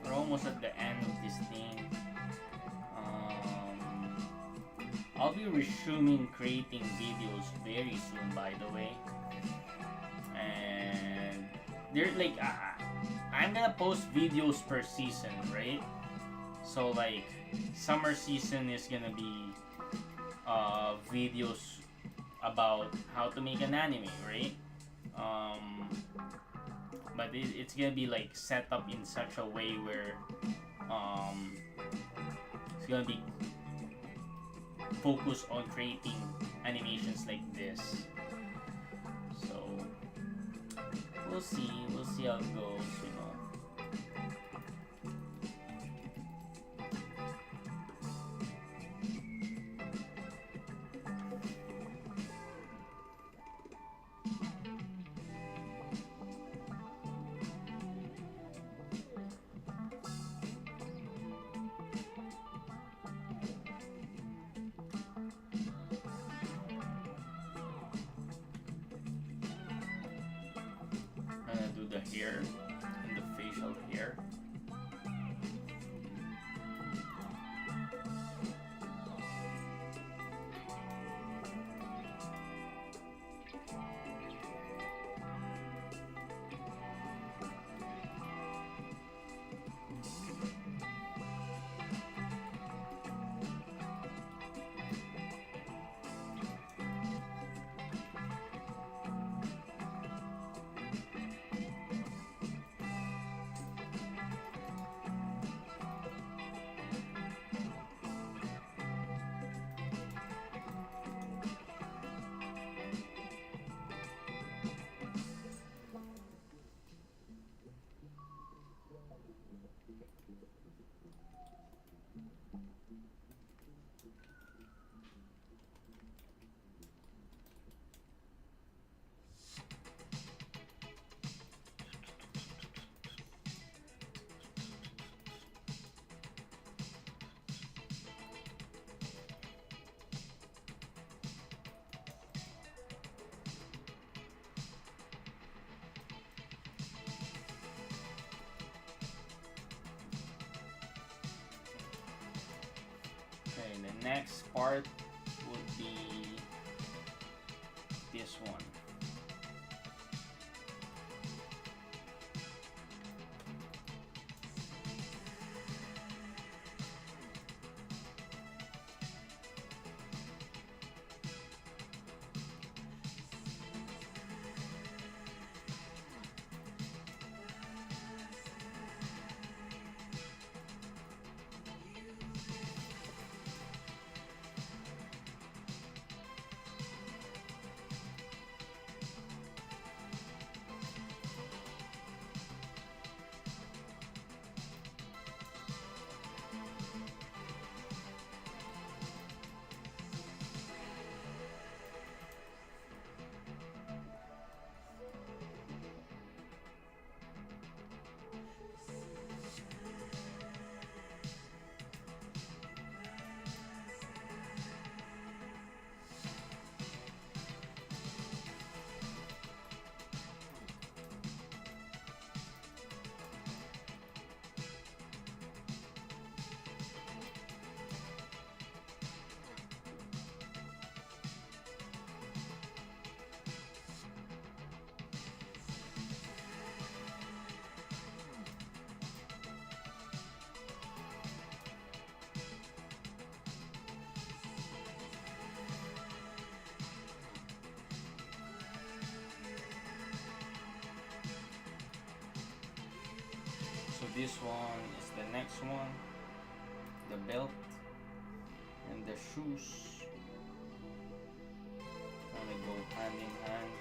We're almost at the end of this thing. I'll be resuming creating videos very soon, by the way. And they're like, I'm gonna post videos per season, right? So like, summer season is gonna be videos about how to make an anime, right? But it's gonna be like set up in such a way where it's gonna be focused on creating animations like this. So we'll see how it goes, you know. The hair and the facial hair. Okay, the next part would be this one. So this one is the next one, the belt and the shoes gonna go hand in hand.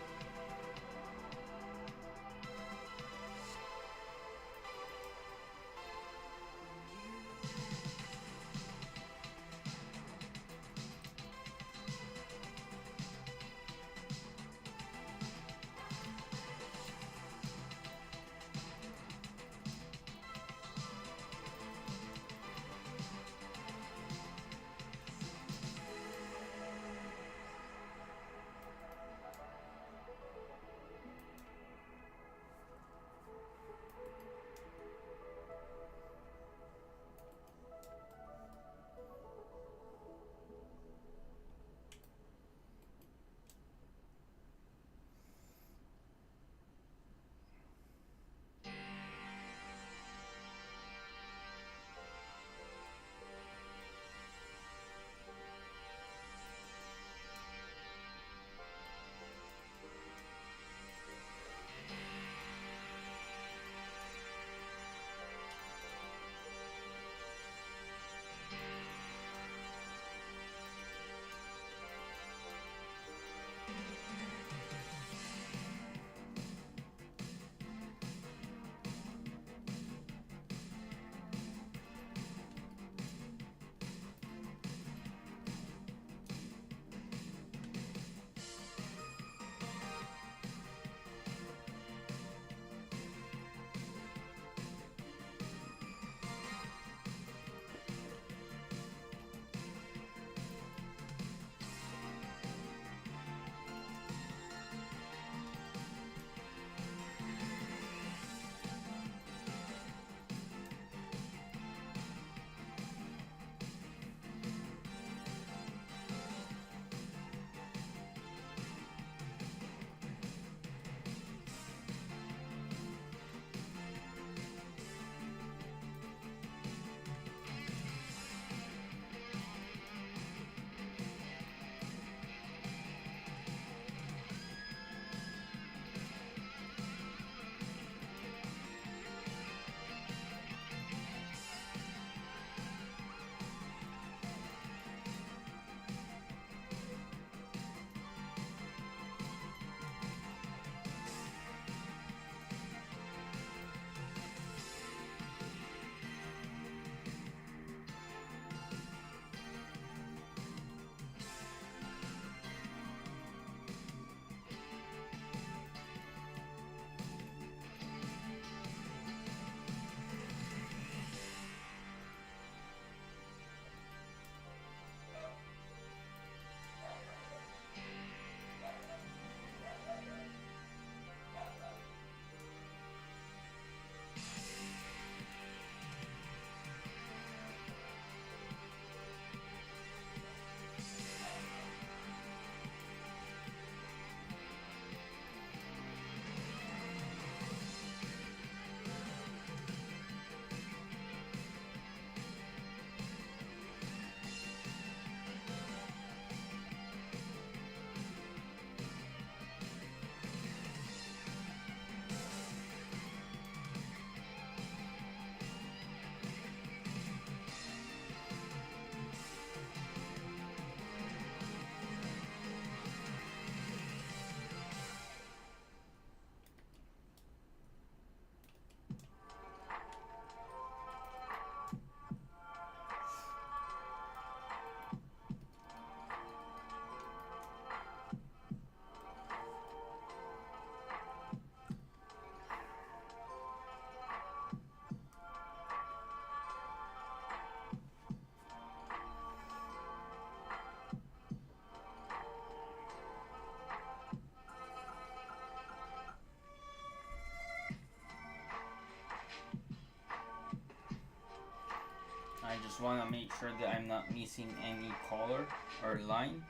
I just want to make sure that I'm not missing any color or line.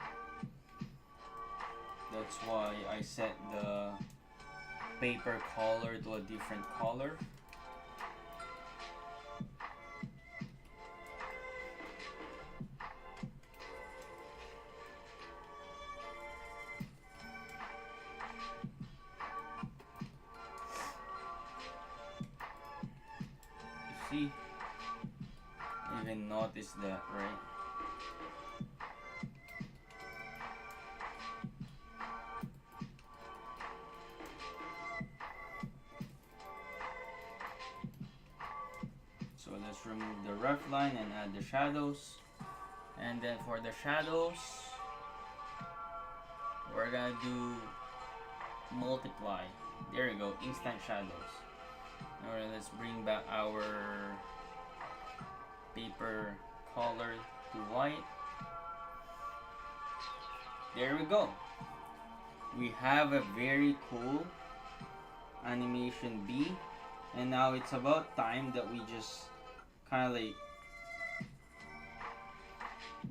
That's why I set the paper color to a different color. You see? Even notice that, right? So let's remove the rough line and add the shadows. And then for the shadows, we're gonna do multiply. There you go, instant shadows. Alright, let's bring back our paper color to white. There we go. We have a very cool animation B, and now it's about time that we just kind of like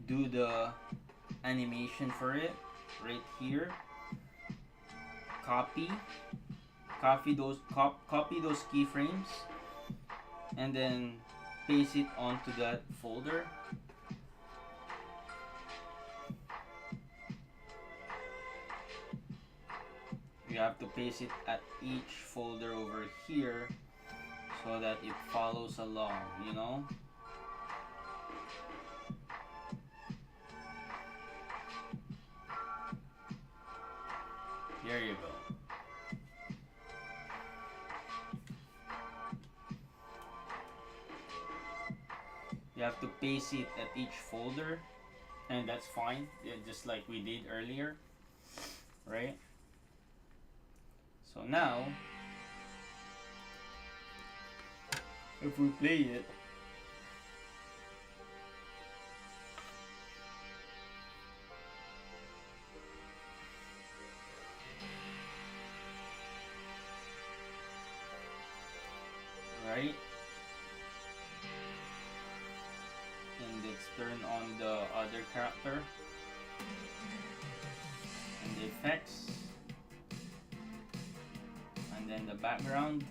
do the animation for it right here. Copy those keyframes, and then paste it onto that folder. You have to paste it at each folder over here so that it follows along, you know? There you go. You have to paste it at each folder, and that's fine, just like we did earlier, right? So now, if we play it, right? And let's turn on the other character and the effects, and then the background.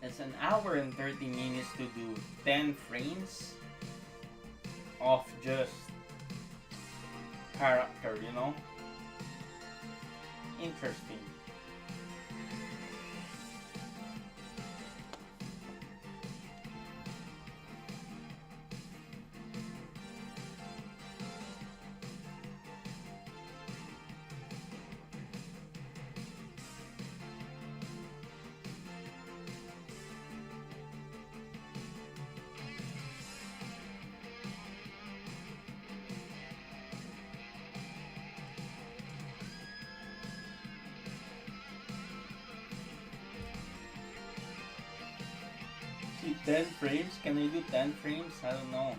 It's an hour and 30 minutes to do 10 frames of just character, you know? Interesting. See, 10 frames? Can I do 10 frames? I don't know.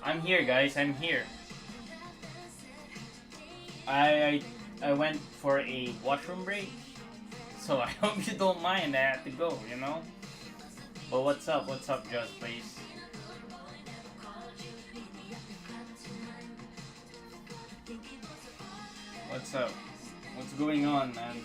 I'm here, guys. I'm here. I I went for a washroom break, so I hope you don't mind. I had to go, you know. But what's up? What's up, Just Please? What's up? What's going on, man?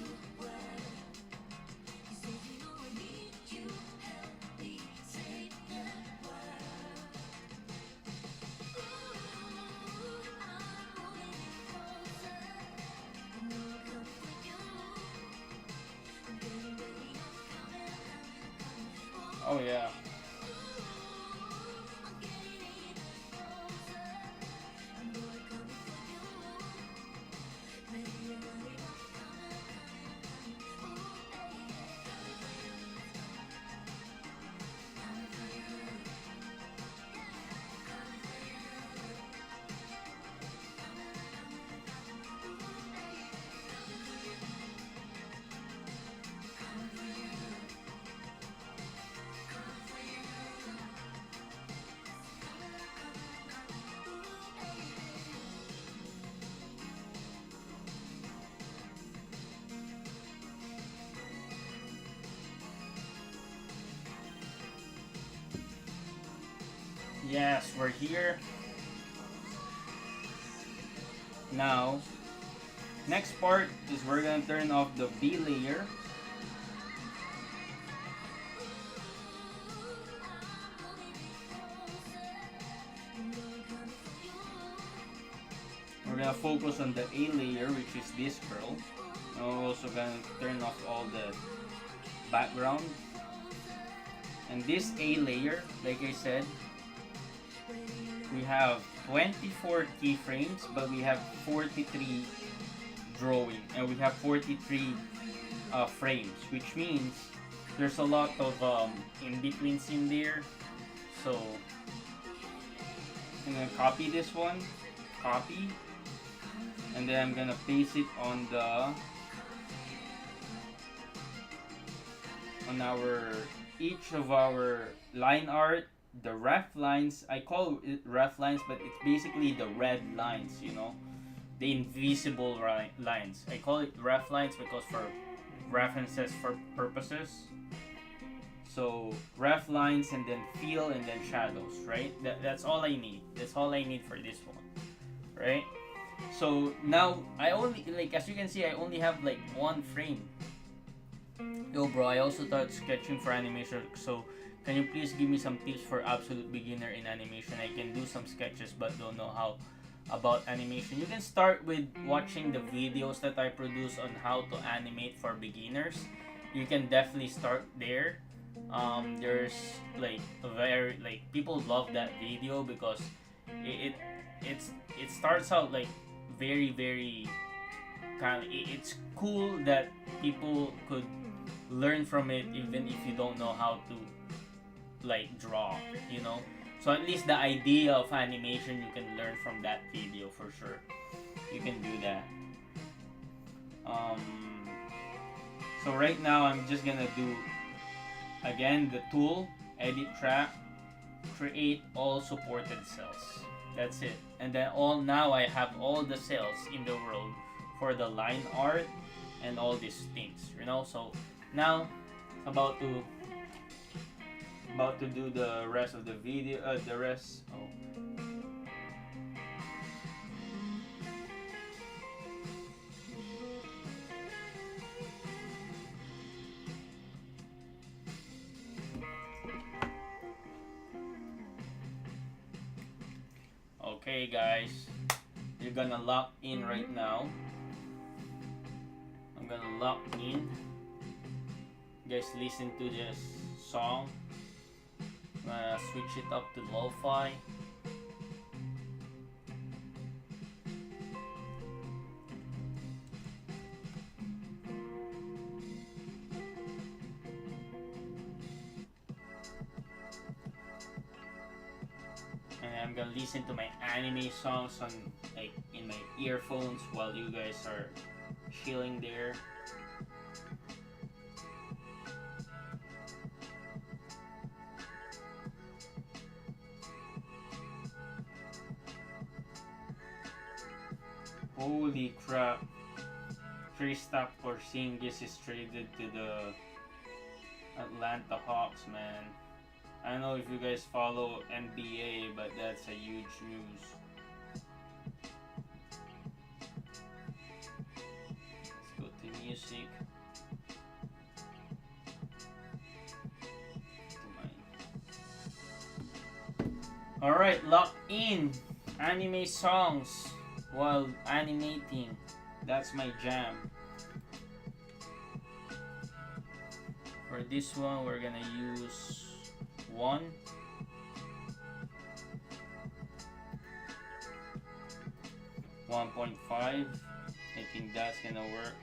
Oh yeah. Yes, we're here. Now, next part is we're gonna turn off the B layer. We're gonna focus on the A layer, which is this girl. And we're also gonna turn off all the background. And this A layer, like I said, we have 24 keyframes, but we have 43 drawing, and we have 43 frames, which means there's a lot of in-betweens in there. So I'm gonna copy this one, copy, and then I'm gonna paste it on our each of our line art, the ref lines. I call it ref lines, but it's basically the red lines, you know, the invisible lines. I call it ref lines because for references for purposes. So ref lines and then fill and then shadows, right? That's all I need. That's all I need for this one, right? So now I only, like, as you can see, I only have like one frame. Yo, bro, I also thought sketching for animation. So can you please give me some tips for absolute beginner in animation? I can do some sketches but don't know how about animation. You can start with watching the videos that I produce on how to animate for beginners. You can definitely start there. There's like a very, like, people love that video because it it starts out like very kind of, it's cool that people could learn from it even if you don't know how to like draw, you know. So at least the idea of animation you can learn from that video for sure. You can do that. um so right now I'm just gonna do again the tool, edit track, create all supported cells. That's it. And then all, now I have all the cells in the world for the line art and all these things, you know. So now about to do the rest of the video, the rest. Oh. Okay, guys, you're gonna lock in right now. I'm gonna lock in. You guys listen to this song. I'm gonna switch it up to lo-fi. And I'm gonna listen to my anime songs on, like, in my earphones while you guys are chilling there. Holy crap. Kristaps Porzingis is traded to the Atlanta Hawks, man. I don't know if you guys follow NBA, but that's a huge news. Let's go to music. Alright, lock in anime songs while animating. That's my jam. For this one, we're gonna use 1. 1.5. I think that's gonna work.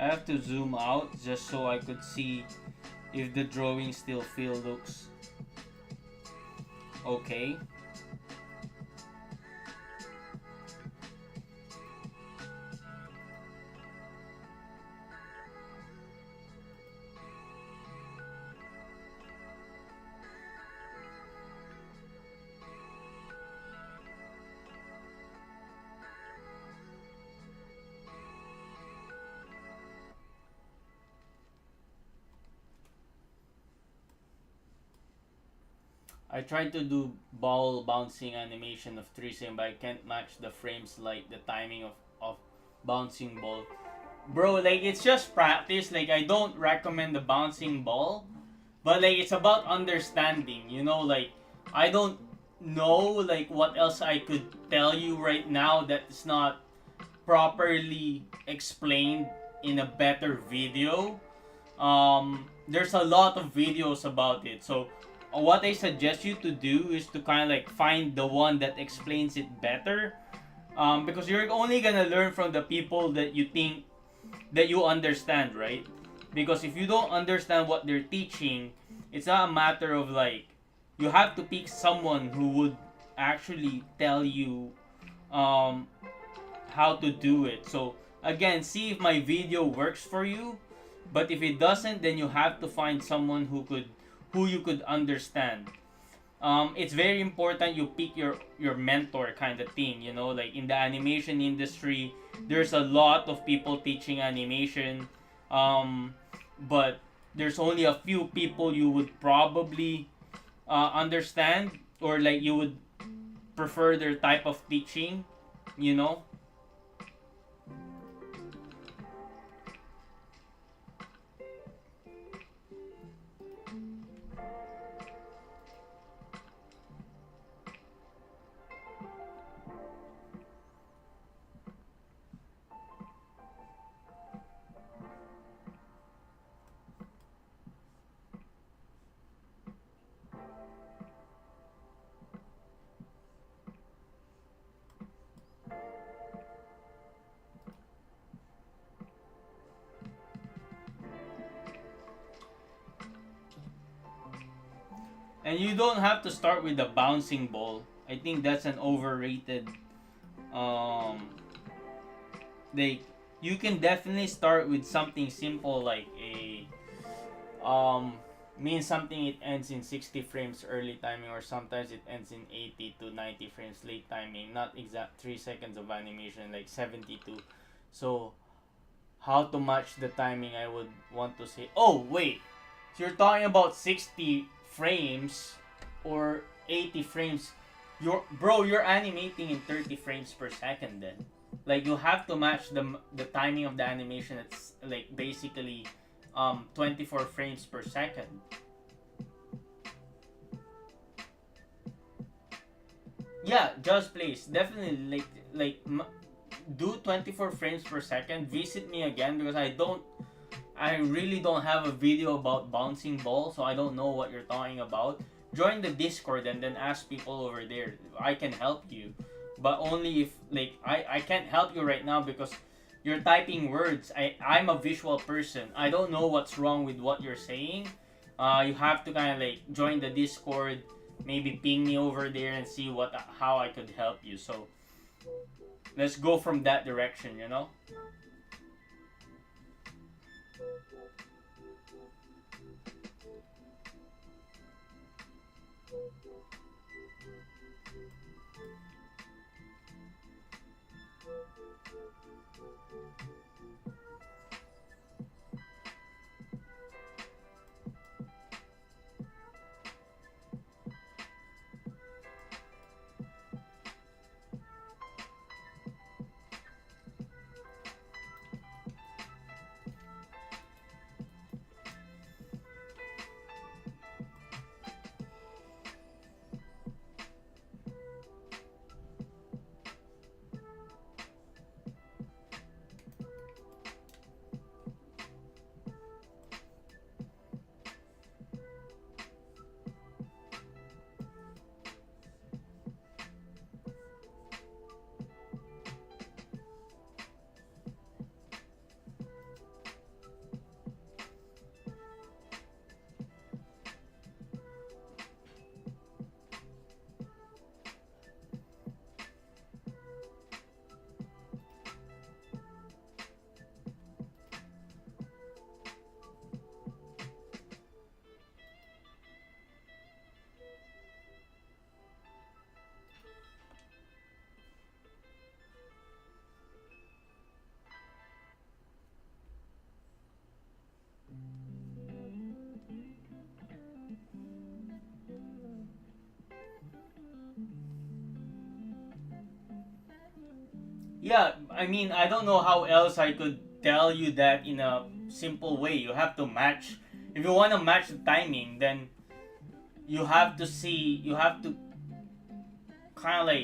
I have to zoom out just so I could see if the drawing still looks okay. I tried to do ball bouncing animation of 3 but I can't match the frames like the timing of bouncing ball. Bro, like it's just practice. Like I don't recommend the bouncing ball, but like it's about understanding, you know, like I don't know like what else I could tell you right now that is not properly explained in a better video. There's a lot of videos about it. So what I suggest you to do is to kind of like find the one that explains it better. Because you're only gonna learn from the people that you think that you understand, right? Because if you don't understand what they're teaching, it's not a matter of like you have to pick someone who would actually tell you um, how to do it. So again, see if my video works for you. But if it doesn't, then you have to find someone who you could understand. It's very important you pick your mentor kind of thing. You know, like in the animation industry, there's a lot of people teaching animation, but there's only a few people you would probably understand or like you would prefer their type of teaching. You know. And you don't have to start with the bouncing ball. I think that's an overrated. Um, like you can definitely start with something simple like a means something it ends in 60 frames early timing or sometimes it ends in 80 to 90 frames late timing. Not exact 3 seconds of animation like 72. So how to match the timing I would want to say. Oh wait, so you're talking about 60 frames or 80 frames. You're animating in 30 frames per second then. Like you have to match the timing of the animation. It's like basically 24 frames per second. Yeah, just please definitely do 24 frames per second. Visit me again because I really don't have a video about bouncing ball, so I don't know what you're talking about. Join the Discord and then ask people over there. I can help you, but only if I can't help you right now because you're typing words. I'm a visual person. I don't know what's wrong with what you're saying. You have to kind of join the Discord, maybe ping me over there and see what how I could help you. So let's go from that direction. You know. Yeah, I mean, I don't know how else I could tell you that in a simple way. You have to match. If you want to match the timing, then you have to kind of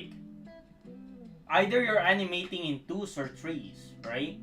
either you're animating in twos or threes, right?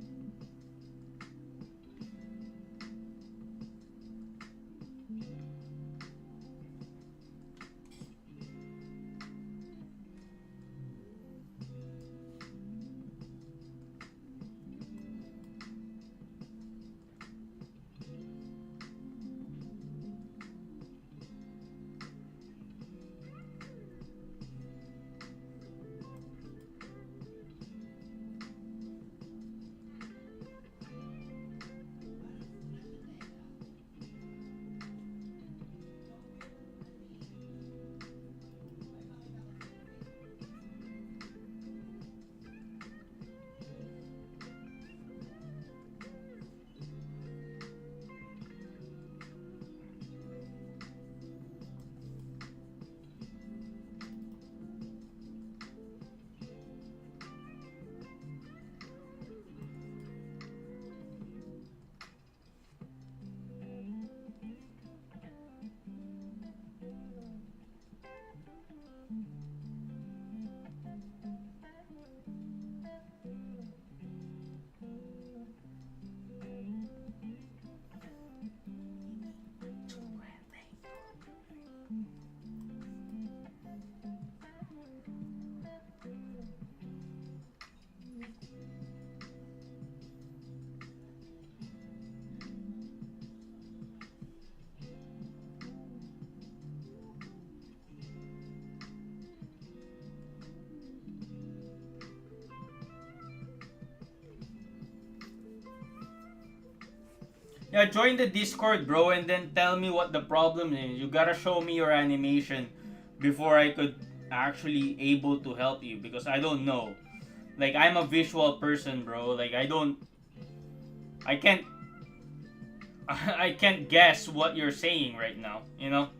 Yeah, join the Discord, bro, and then tell me what the problem is. You gotta show me your animation before I could actually able to help you because I don't know. I'm a visual person, bro. I can't I can't guess what you're saying right now, you know?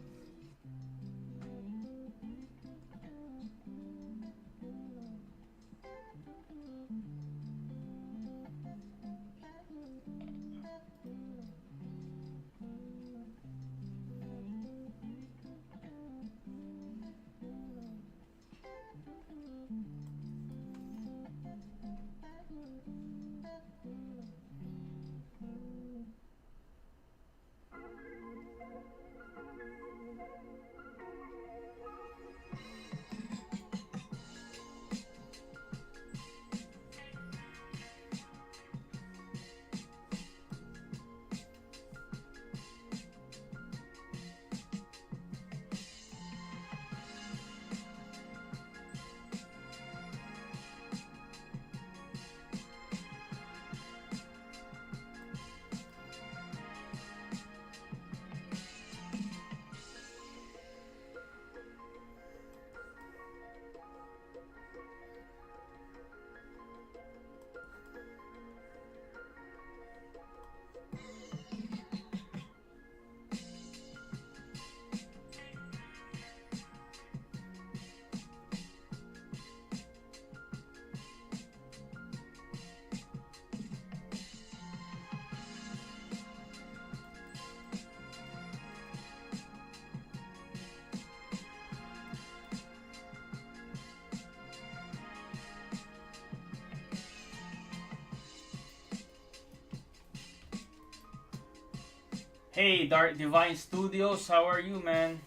Hey, Dark Divine Studios, how are you, man?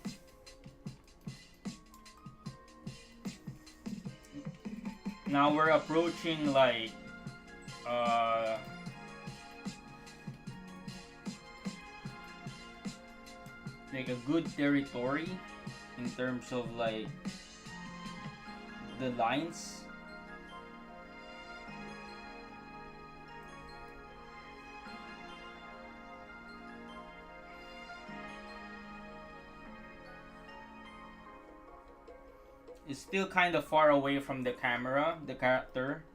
Now we're approaching uh like a good territory in terms of like the lines. It's still kind of far away from the camera, the character.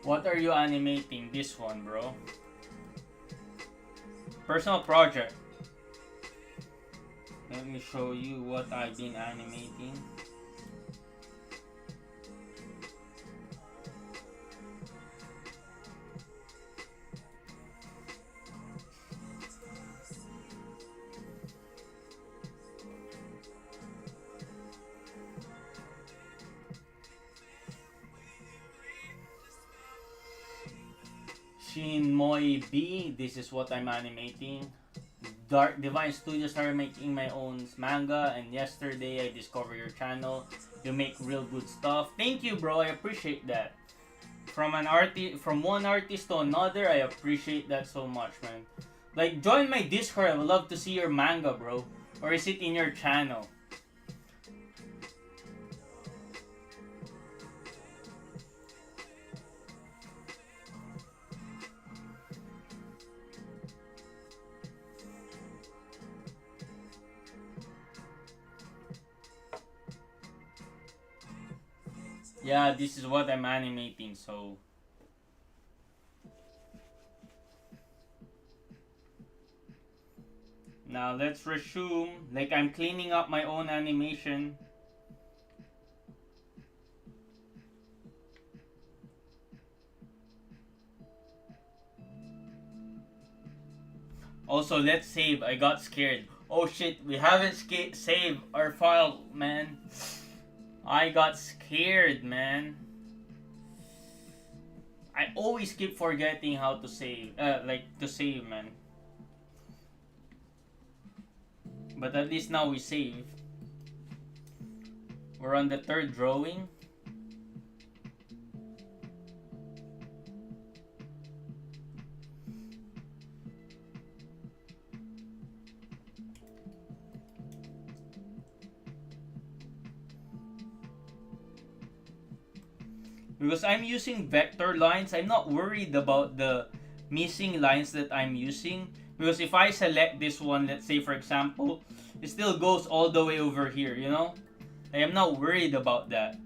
What are you animating? This one, bro. Personal project. Let me show you what I've been animating. Shin Moi B, this is what I'm animating. Dark Divine Studios are making my own manga, and yesterday I discovered your channel. You make real good stuff. Thank you, bro. I appreciate that. From one artist to another, I appreciate that so much, man. Like, join my Discord. I would love to see your manga, bro. Or is it in your channel? Yeah, this is what I'm animating, so... Now let's resume. Like, I'm cleaning up my own animation. Also, let's save. I got scared. Oh shit, we haven't saved our file, man. I got scared, man. I always keep forgetting how to save. To save, man. But at least now we save. We're on the third drawing. Because I'm using vector lines, I'm not worried about the missing lines that I'm using. Because if I select this one, let's say for example, it still goes all the way over here, you know? I am not worried about that.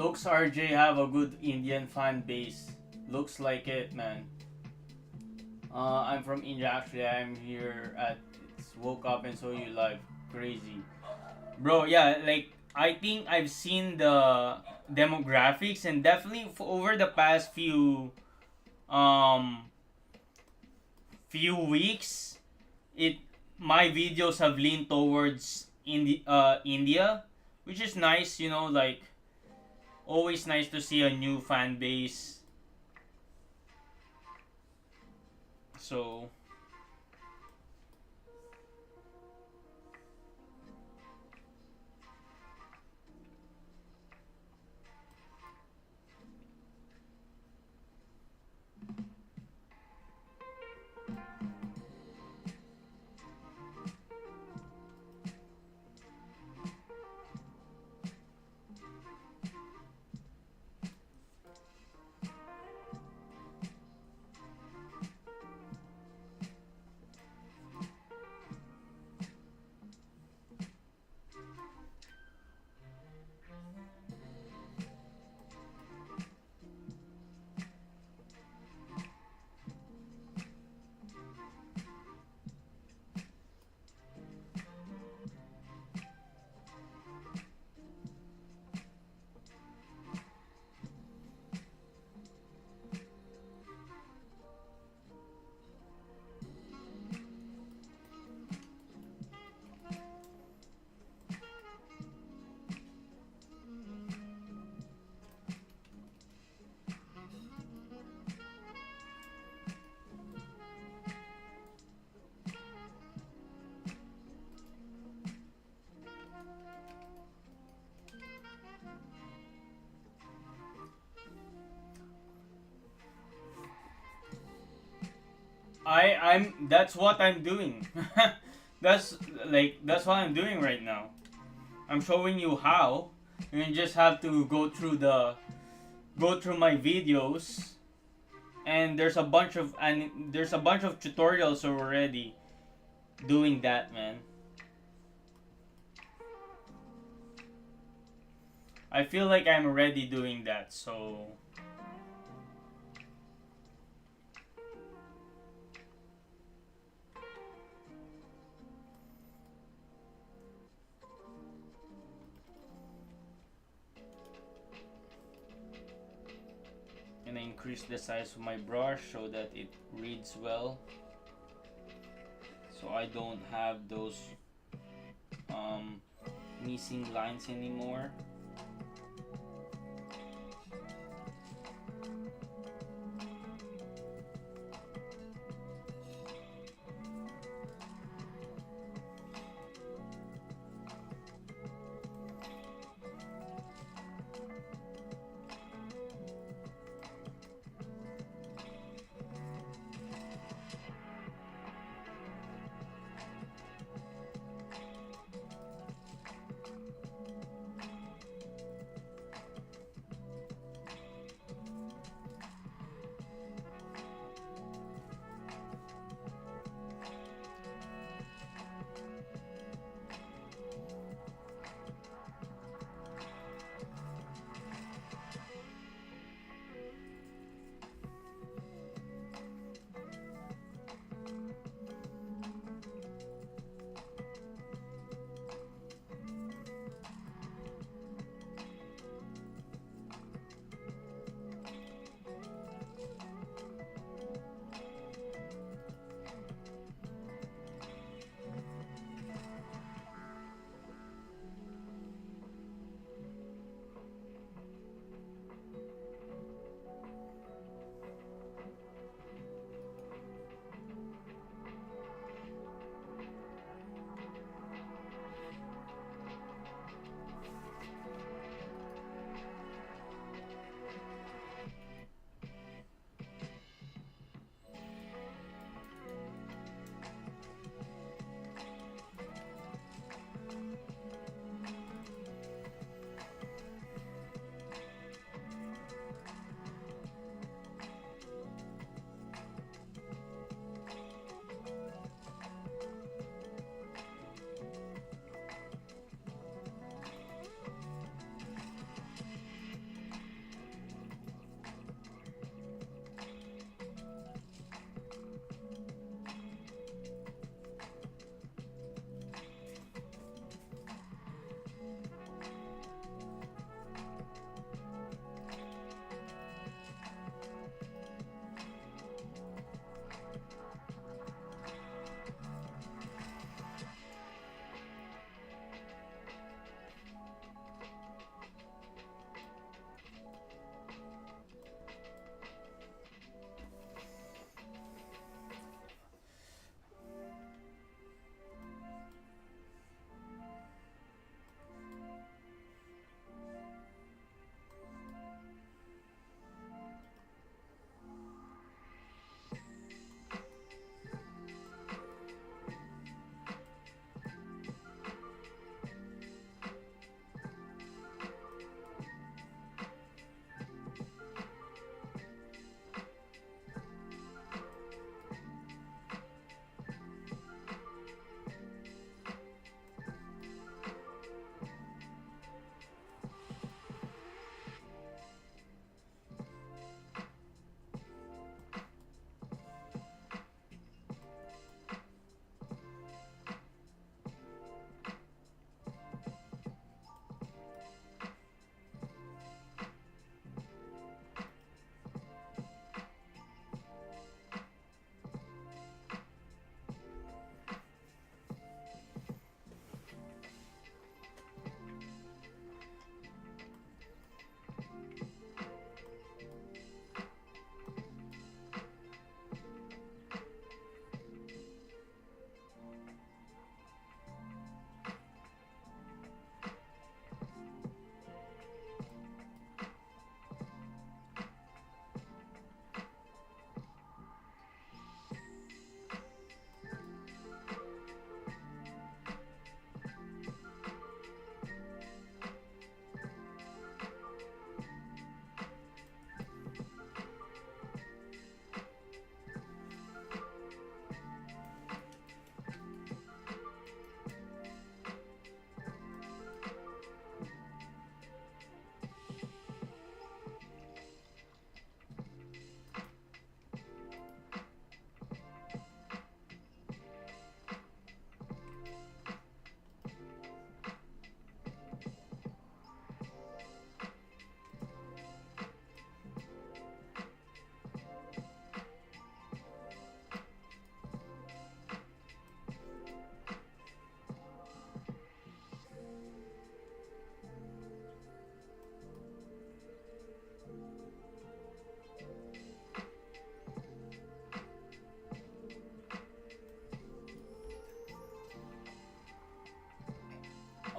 Looks RJ have a good Indian fan base. Looks like it, man. I'm from India actually. I'm here at woke up and saw you live. Crazy. Bro, yeah, like I think I've seen the demographics and definitely over the past um few weeks it my videos have leaned towards India, which is nice, like always nice to see a new fan base. So I'm that's what I'm doing. That's what I'm doing right now. I'm showing you how. You just have to go through my videos, and there's a bunch of tutorials already doing that, man. I feel like I'm already doing that, so and I increase the size of my brush so that it reads well, so I don't have those um, missing lines anymore.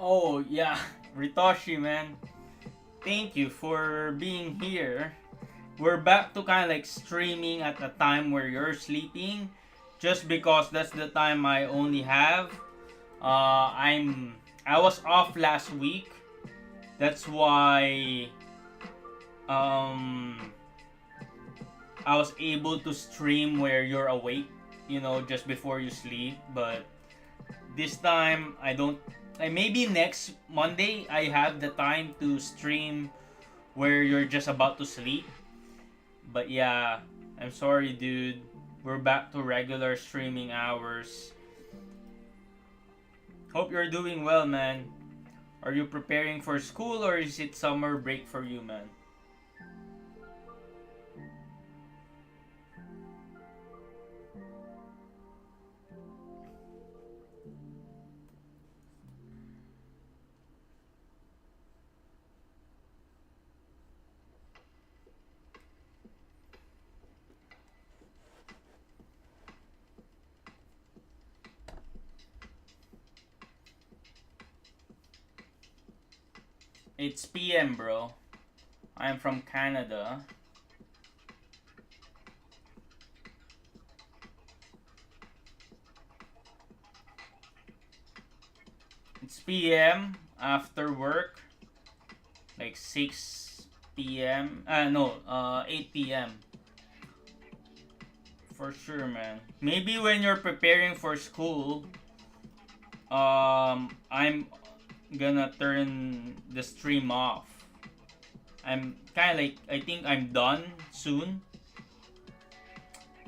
Oh yeah, Ritoshi man, thank you for being here. We're back to kind of like streaming at a time where you're sleeping, just because that's the time I only have. I was off last week. That's why um I was able to stream where you're awake, just before you sleep. But this time I don't. Maybe next Monday I have the time to stream where you're just about to sleep. But yeah, I'm sorry, dude. We're back to regular streaming hours. Hope you're doing well, man. Are you preparing for school or is it summer break for you, man? It's PM, bro. I'm from Canada. It's PM after work, like 6 p.m. No, 8 p.m. For sure, man. Maybe when you're preparing for school, I'm gonna turn the stream off. I'm kind of like, I think I'm done soon.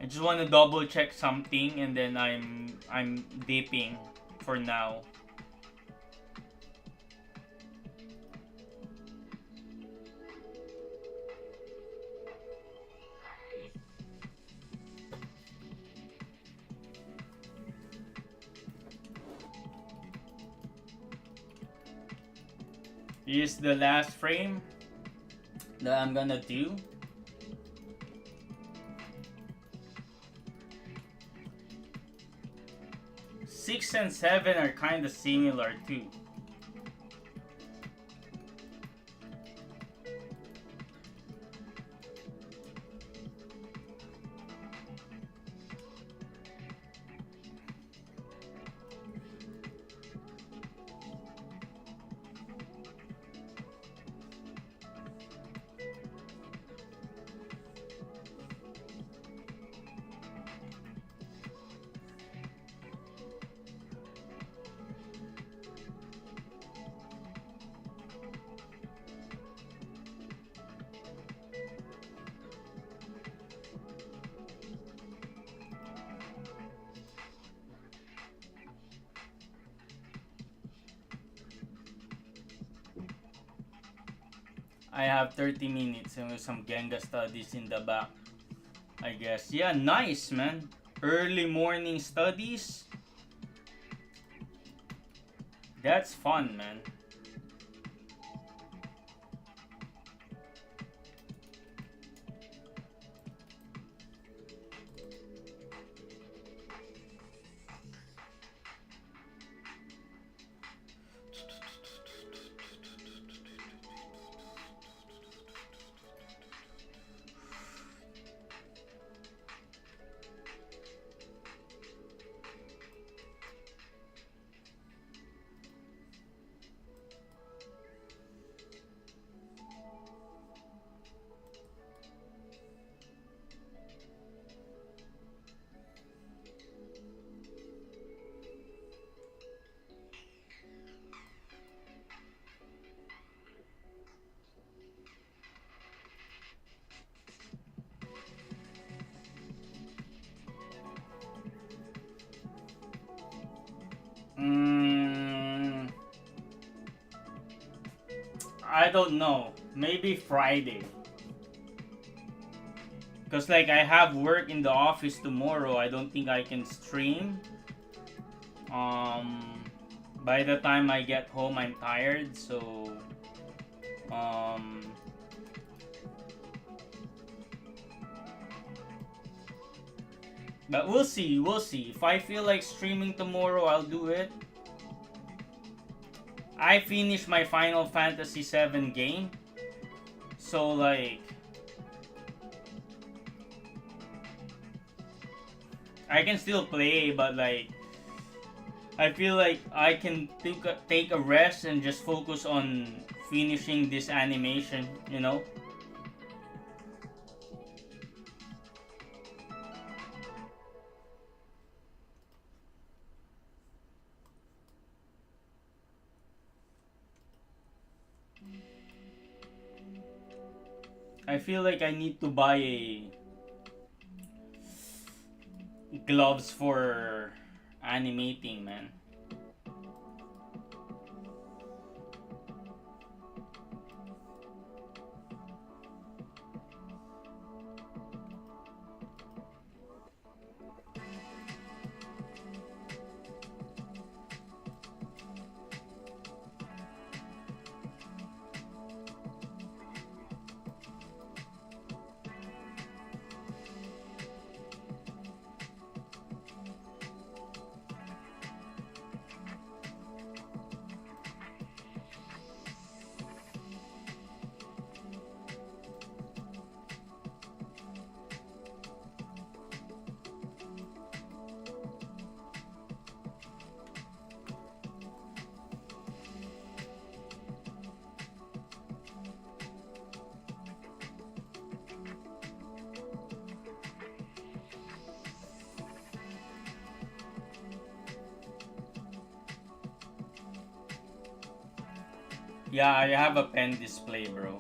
I just want to double check something and then I'm dipping for now. Here's the last frame that I'm gonna do. 6 and 7 are kind of similar too. I have 30 minutes and with some Genga studies in the back, I guess. Yeah, nice, man. Early morning studies. That's fun, man. Mm, I don't know. Maybe Friday. Because, like, I have work in the office tomorrow. I don't think I can stream. Um, by the time I get home, I'm tired. So, um, but we'll see. We'll see. If I feel like streaming tomorrow, I'll do it. I finished my Final Fantasy 7 game. So like I can still play, but like I feel like I can take a rest and just focus on finishing this animation, you know? I feel like I need to buy a gloves for animating, man. Yeah, I have a pen display, bro.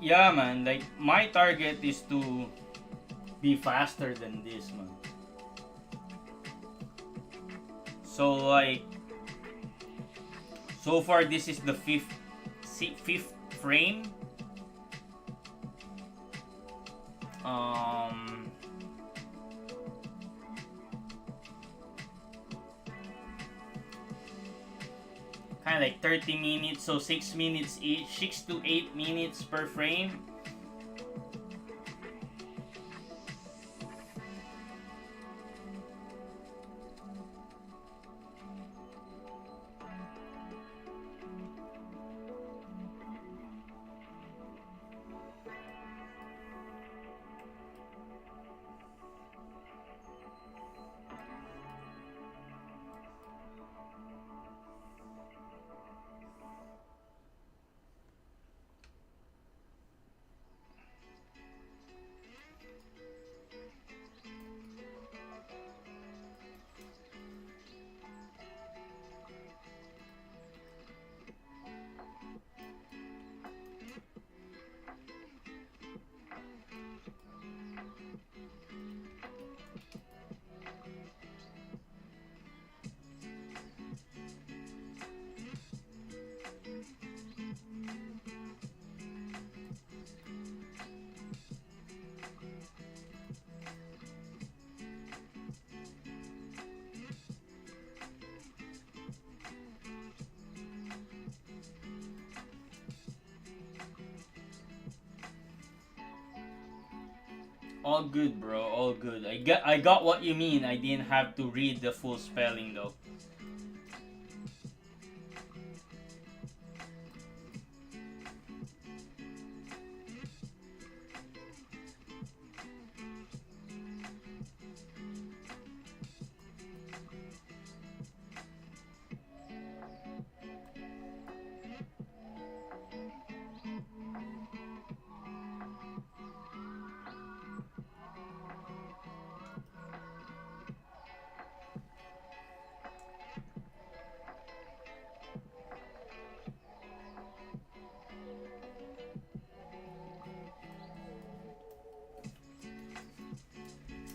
Yeah, man, like my target is to be faster than this, man. So like so far this is the fifth frame. Um kind of like 30 minutes, so 6 minutes each, 6 to 8 minutes per frame. All good, bro. All good. I got what you mean. I didn't have to read the full spelling though.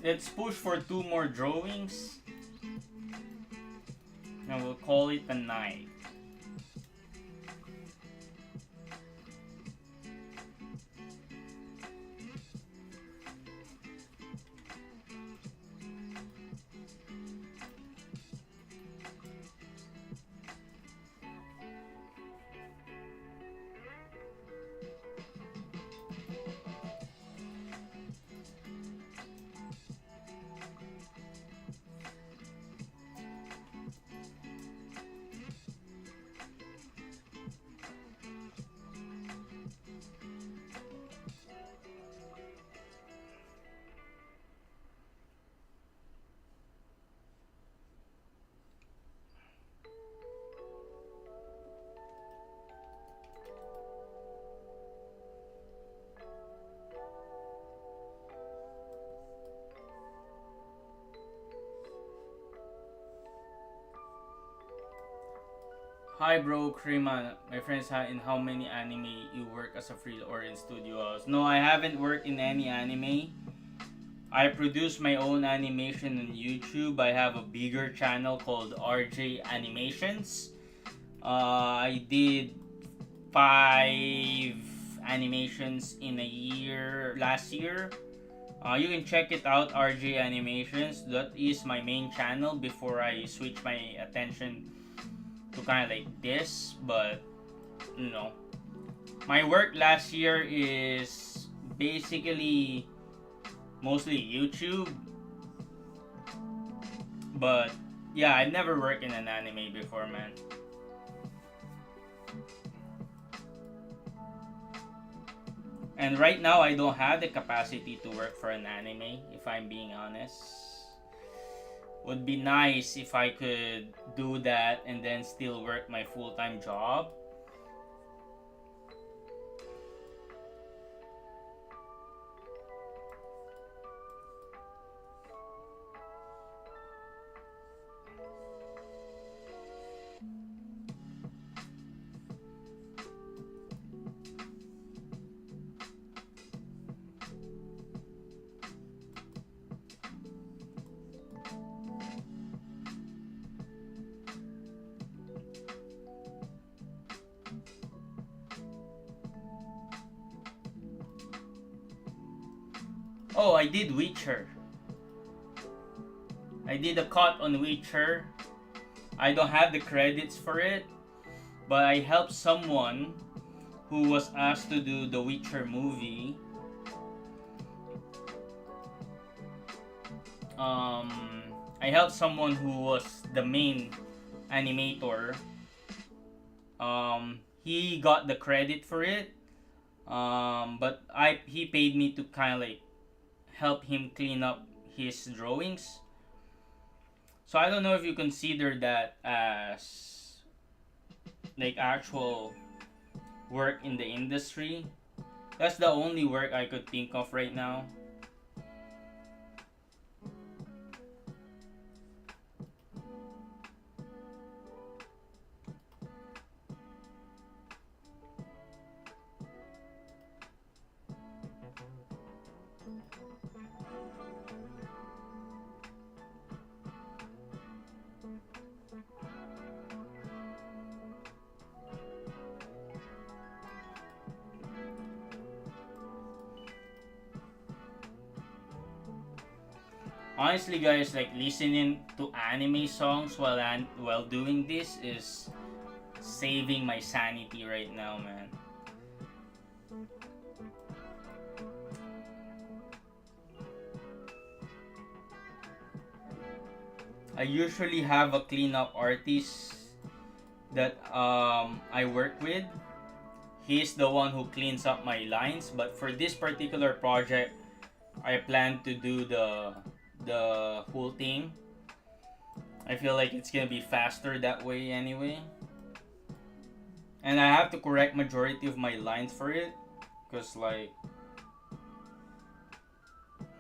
Let's push for 2 more drawings. And we'll call it a night. Hi bro, Krima. My friends, in how many anime you work as a free or in studios? No, I haven't worked in any anime. I produce my own animation on YouTube. I have a bigger channel called RJ Animations. I did 5 animations in a year last year. You can check it out, RJ Animations. That is my main channel before I switch my attention to kind of like this. But you know, my work last year is basically mostly YouTube. But yeah, I've never worked in an anime before, man. And right now, I don't have the capacity to work for an anime, if I'm being honest. Would be nice if I could do that and then still work my full-time job. Oh, I did Witcher. I did a cut on Witcher. I don't have the credits for it, but I helped someone who was asked to do the Witcher movie. I helped someone who was the main animator. He got the credit for it, but he paid me to kind of like help him clean up his drawings. So I don't know if you consider that as like actual work in the industry. That's the only work I could think of right now. Honestly, guys, like listening to anime songs while doing this is saving my sanity right now, man. I usually have a cleanup artist that I work with. He's the one who cleans up my lines, but for this particular project, I plan to do the whole thing. I feel like it's gonna be faster that way anyway. And I have to correct majority of my lines for it, cause like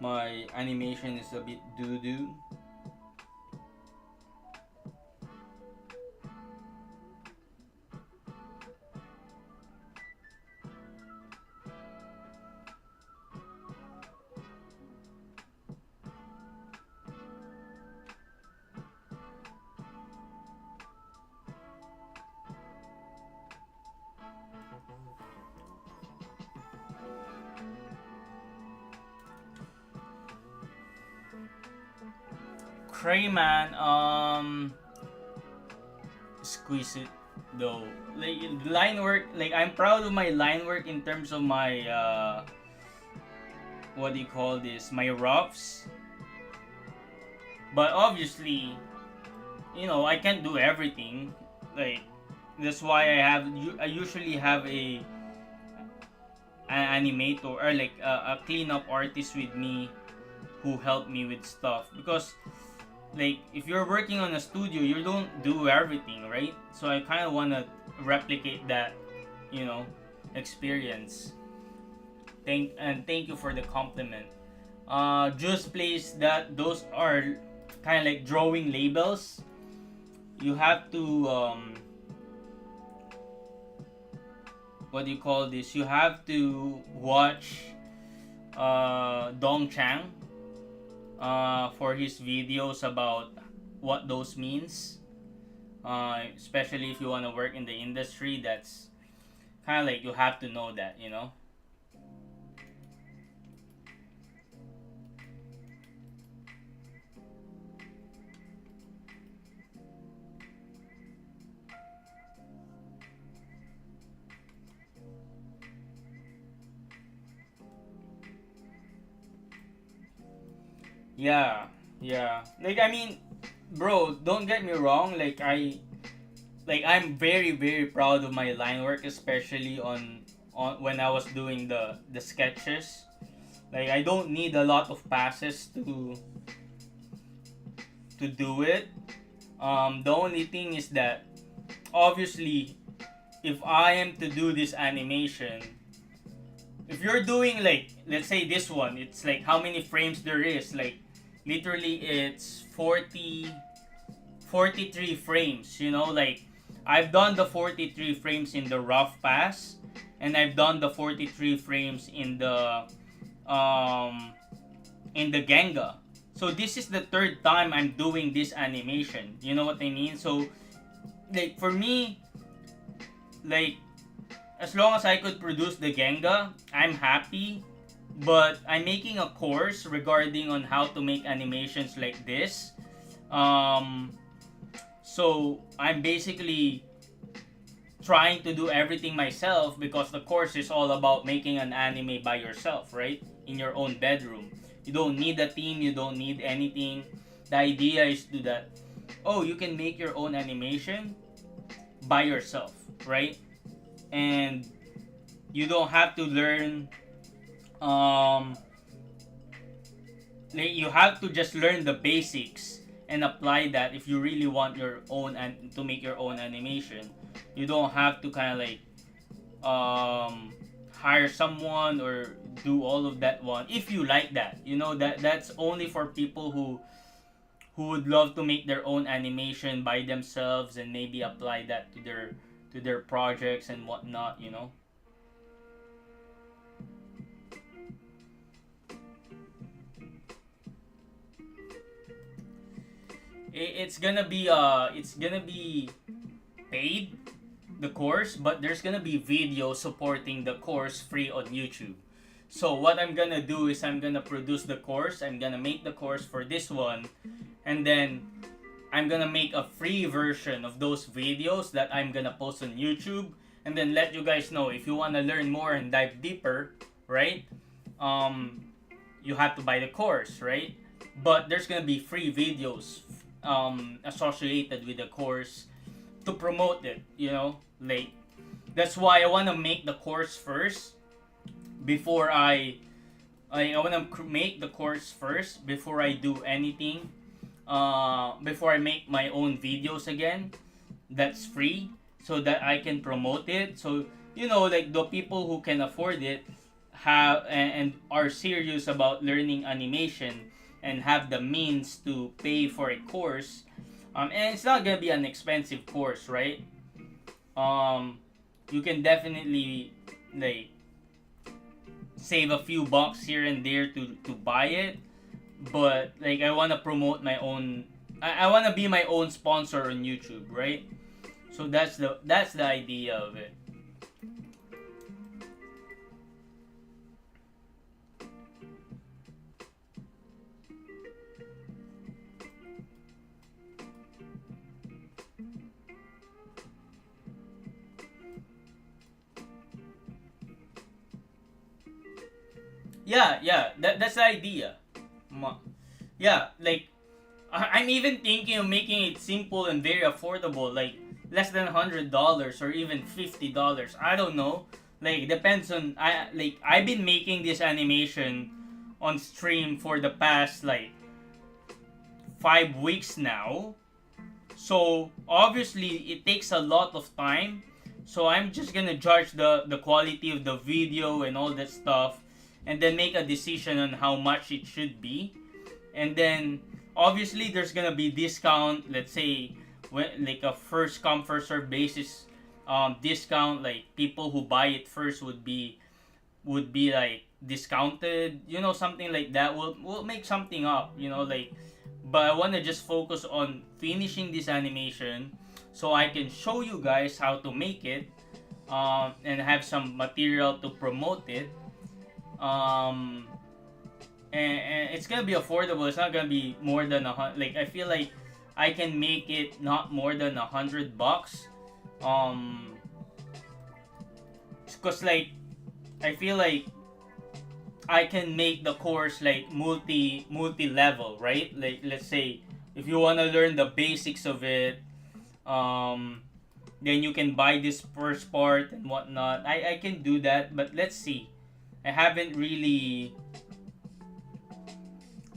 my animation is a bit doo doo. Crayman, squeeze it though. Like line work, like I'm proud of my line work in terms of my what do you call this? My roughs. But obviously, I can't do everything. Like that's why I usually have an animator or like a cleanup artist with me who help me with stuff because like if you're working on a studio you don't do everything, right? So I kind of want to replicate that, you know experience. Thank you for the compliment. Just place that those are kind of like drawing labels. You have to what do you call this? You have to watch Dong Chang for his videos about what those means. Especially if you want to work in the industry, that's kind of like you have to know that. Yeah, yeah. Like I mean, bro, don't get me wrong. I'm very very proud of my line work, especially on when I was doing the sketches. Like I don't need a lot of passes to do it. The only thing is that obviously if I am to do this animation, if you're doing like let's say this one, it's like how many frames there is, like literally it's 43 frames, like I've done the 43 frames in the rough pass and I've done the 43 frames um in the Genga. So this is the third time I'm doing this animation. You know what I mean? So like for me, like as long as I could produce the Genga, I'm happy. But I'm making a course regarding on how to make animations like this. Um, so I'm basically trying to do everything myself because the course is all about making an anime by yourself, right? In your own bedroom. You don't need a team, you don't need anything. The idea is to that, oh, you can make your own animation by yourself, right? And you don't have to learn um like you have to just learn the basics and apply that if you really want your own and to make your own animation. You don't have to kind of like hire someone or do all of that one if you like that. That's only for people who would love to make their own animation by themselves and maybe apply that to their projects and whatnot. It's gonna be paid, the course, but there's gonna be video supporting the course free on YouTube. So what I'm gonna do is I'm gonna produce the course, I'm gonna make the course for this one, and then I'm gonna make a free version of those videos that I'm gonna post on YouTube, and then let you guys know if you wanna learn more and dive deeper, right? Um, you have to buy the course, right? But there's gonna be free videos associated with the course to promote it. Like that's why I wanna make the course first before I wanna make the course first before I do anything. Before I make my own videos again, that's free, so that I can promote it. So like the people who can afford it have and are serious about learning animation and have the means to pay for a course. And it's not gonna be an expensive course, right? um you can definitely like save a few bucks here and there to buy it, but like I want to promote my own. I want to be my own sponsor on YouTube, right? So that's the idea of it. yeah. That's the idea. Yeah, like I'm even thinking of making it simple and very affordable, like less than $100 or even $50. I don't know. Like depends on I've been making this animation on stream for the past like 5 weeks now. So obviously it takes a lot of time. So I'm just gonna judge the quality of the video and all that stuff, and then make a decision on how much it should be. And then obviously there's gonna be discount. Let's say like a first come first serve basis discount. Like people who buy it first would be like discounted. Something like that. We'll make something up. Like but I want to just focus on finishing this animation so I can show you guys how to make it and have some material to promote it. Um, and it's gonna be affordable. It's not gonna be more than like I feel like I can make it not more than $100. Um, cause like I feel like I can make the course like multi level, right? Like let's say if you wanna learn the basics of it, um, then you can buy this first part and whatnot. I can do that, but let's see. I haven't really.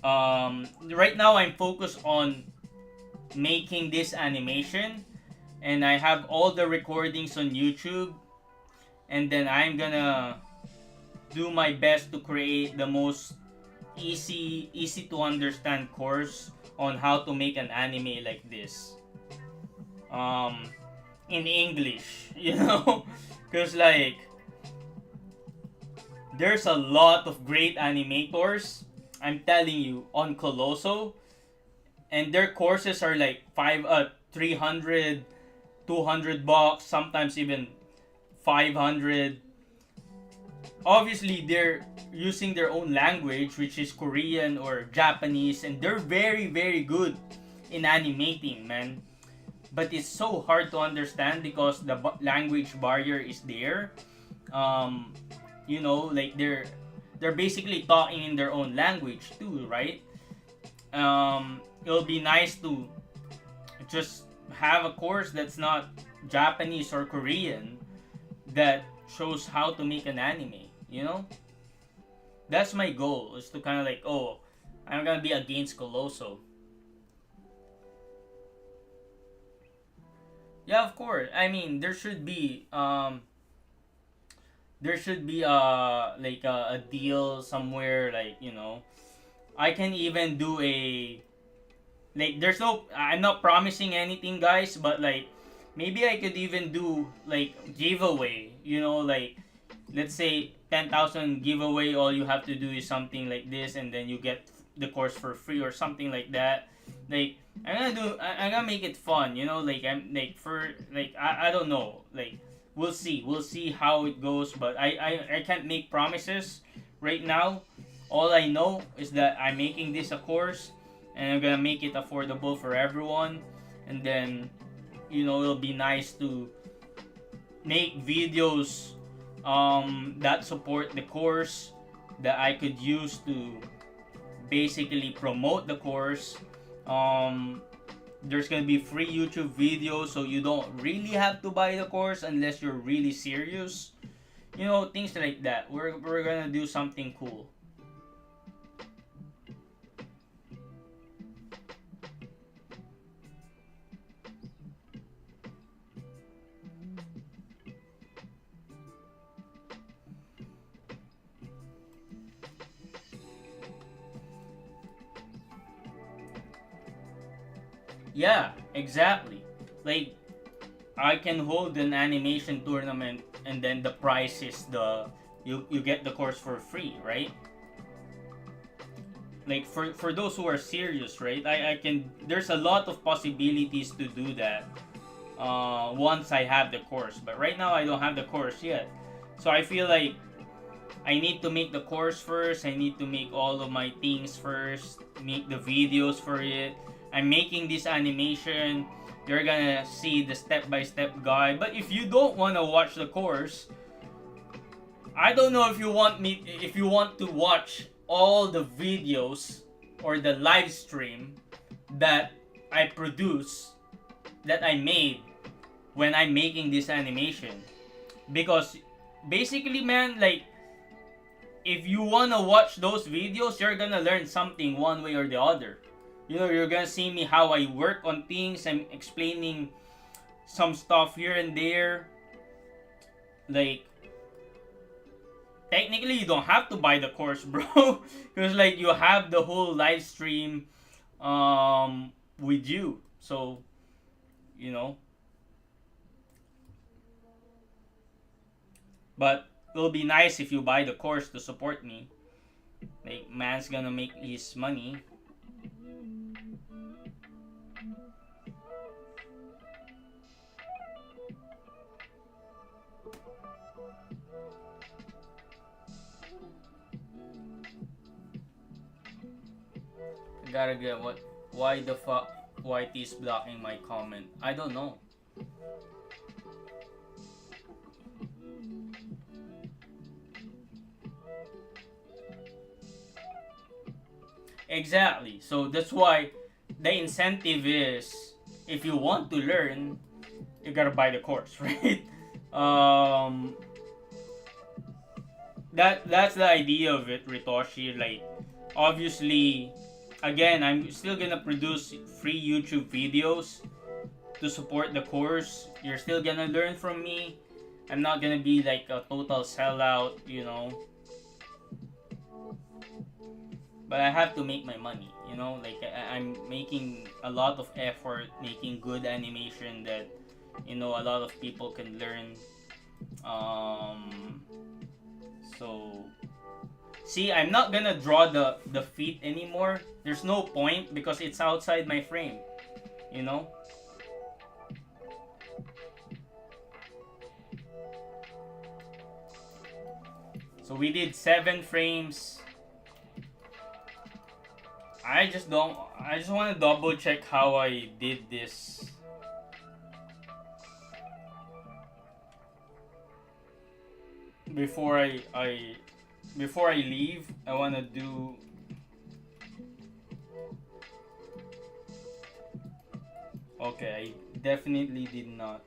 Right now I'm focused on making this animation, and I have all the recordings on YouTube, and then I'm gonna do my best to create the most easy to understand course on how to make an anime like this um in English. Because like there's a lot of great animators, I'm telling you, on Colosso, and their courses are like 300, $200, sometimes even 500. Obviously they're using their own language, which is Korean or Japanese, and they're very very good in animating, man. But it's so hard to understand because the language barrier is there. um like they're basically talking in their own language too, right? It'll be nice to just have a course that's not Japanese or Korean that shows how to make an anime. That's my goal, is to kind of like, oh, I'm gonna be against Colosso. Yeah, of course. I mean, there should be like a deal somewhere, like, I can even do a, like, I'm not promising anything, guys, but like maybe I could even do like giveaway, like let's say 10,000 giveaway. All you have to do is something like this, and then you get the course for free or something like that. Like I'm gonna make it fun, like I'm like for like I don't know, like we'll see how it goes, but I can't make promises right now. All I know is that I'm making this a course, and I'm gonna make it affordable for everyone, and then it'll be nice to make videos that support the course, that I could use to basically promote the course. um there's gonna be free YouTube videos, so you don't really have to buy the course unless you're really serious. Things like that. We're gonna do something cool. Yeah, exactly. Like I can hold an animation tournament, and then the prize is you get the course for free, right? Like for those who are serious, right? I can There's a lot of possibilities to do that once I have the course. But right now I don't have the course yet. So I feel like I need to make the course first. I need to make all of my things first. Make the videos for it. I'm making this animation. You're gonna see the step-by-step guide. But if you don't wanna watch the course, I don't know if you want to watch all the videos or the live stream that I produce that I made when I'm making this animation, because basically, man, like, if you wanna watch those videos, you're gonna learn something one way or the other. You know, you're gonna see me how I work on things. I'm explaining some stuff here and there. Like, technically, you don't have to buy the course, bro, because like you have the whole live stream with you. So, you know, but it'll be nice if you buy the course to support me. Like, man's gonna make his money. I gotta get what? Why the fuck YT is blocking my comment? I don't know. Exactly. So that's why the incentive is, if you want to learn, you gotta buy the course, right? Um, that's the idea of it, Ritoshi. Like, obviously, again, I'm still gonna produce free YouTube videos to support the course. You're still gonna learn from me. I'm not gonna be like a total sellout, you know. But I have to make my money, you know. Like, I'm making a lot of effort, making good animation that, you know, a lot of people can learn. Um, so see, I'm not gonna draw the feet anymore. There's no point because it's outside my frame, you know. So we did 7 frames. I just don't. I just want to double check how I did this. Before before I leave, I want to do. Okay, I definitely did not.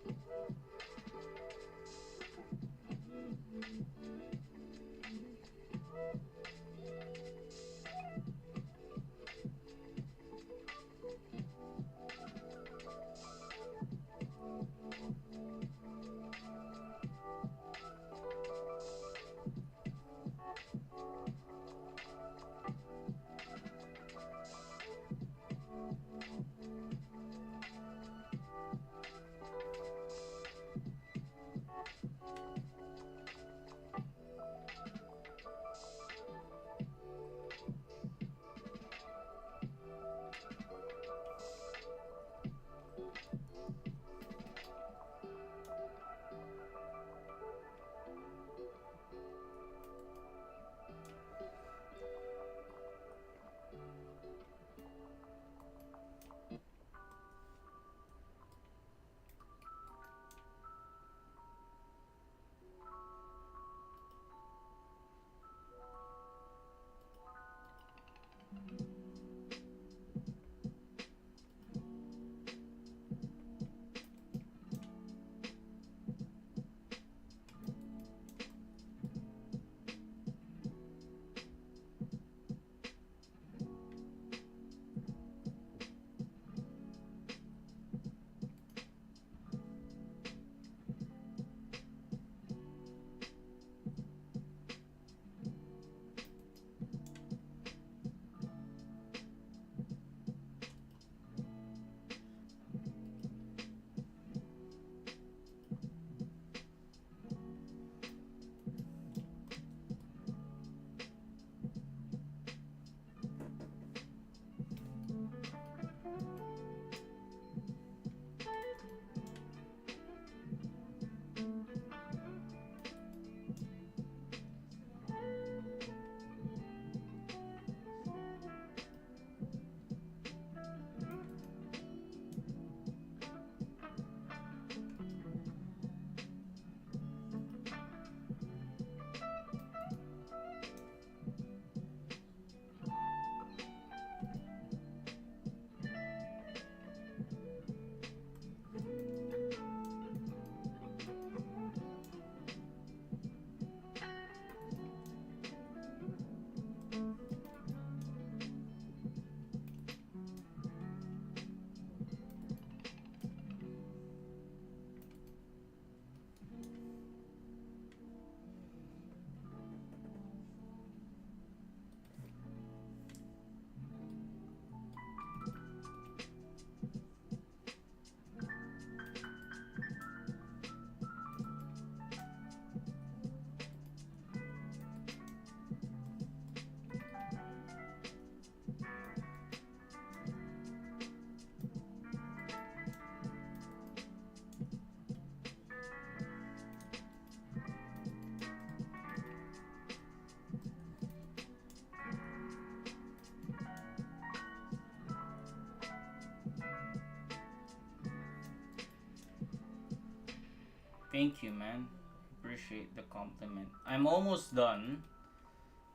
Thank you, man. Appreciate the compliment. I'm almost done.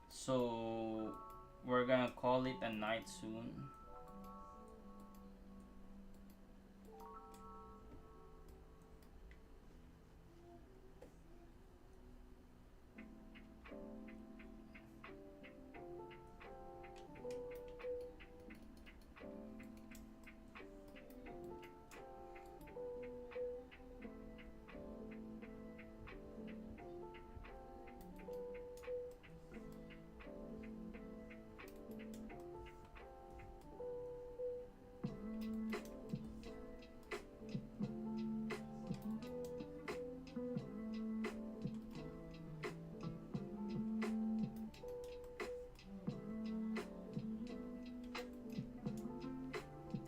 So we're gonna call it a night soon.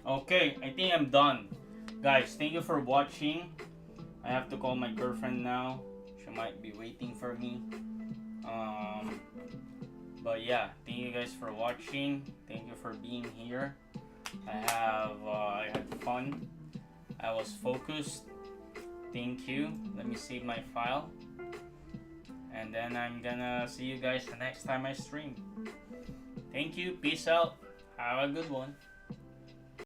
Okay, I think I'm done. Guys, thank you for watching. I have to call my girlfriend now. She might be waiting for me. Um, but yeah, thank you guys for watching. Thank you for being here. I had fun. I was focused. Thank you. Let me save my file. And then I'm gonna see you guys the next time I stream. Thank you. Peace out. Have a good one.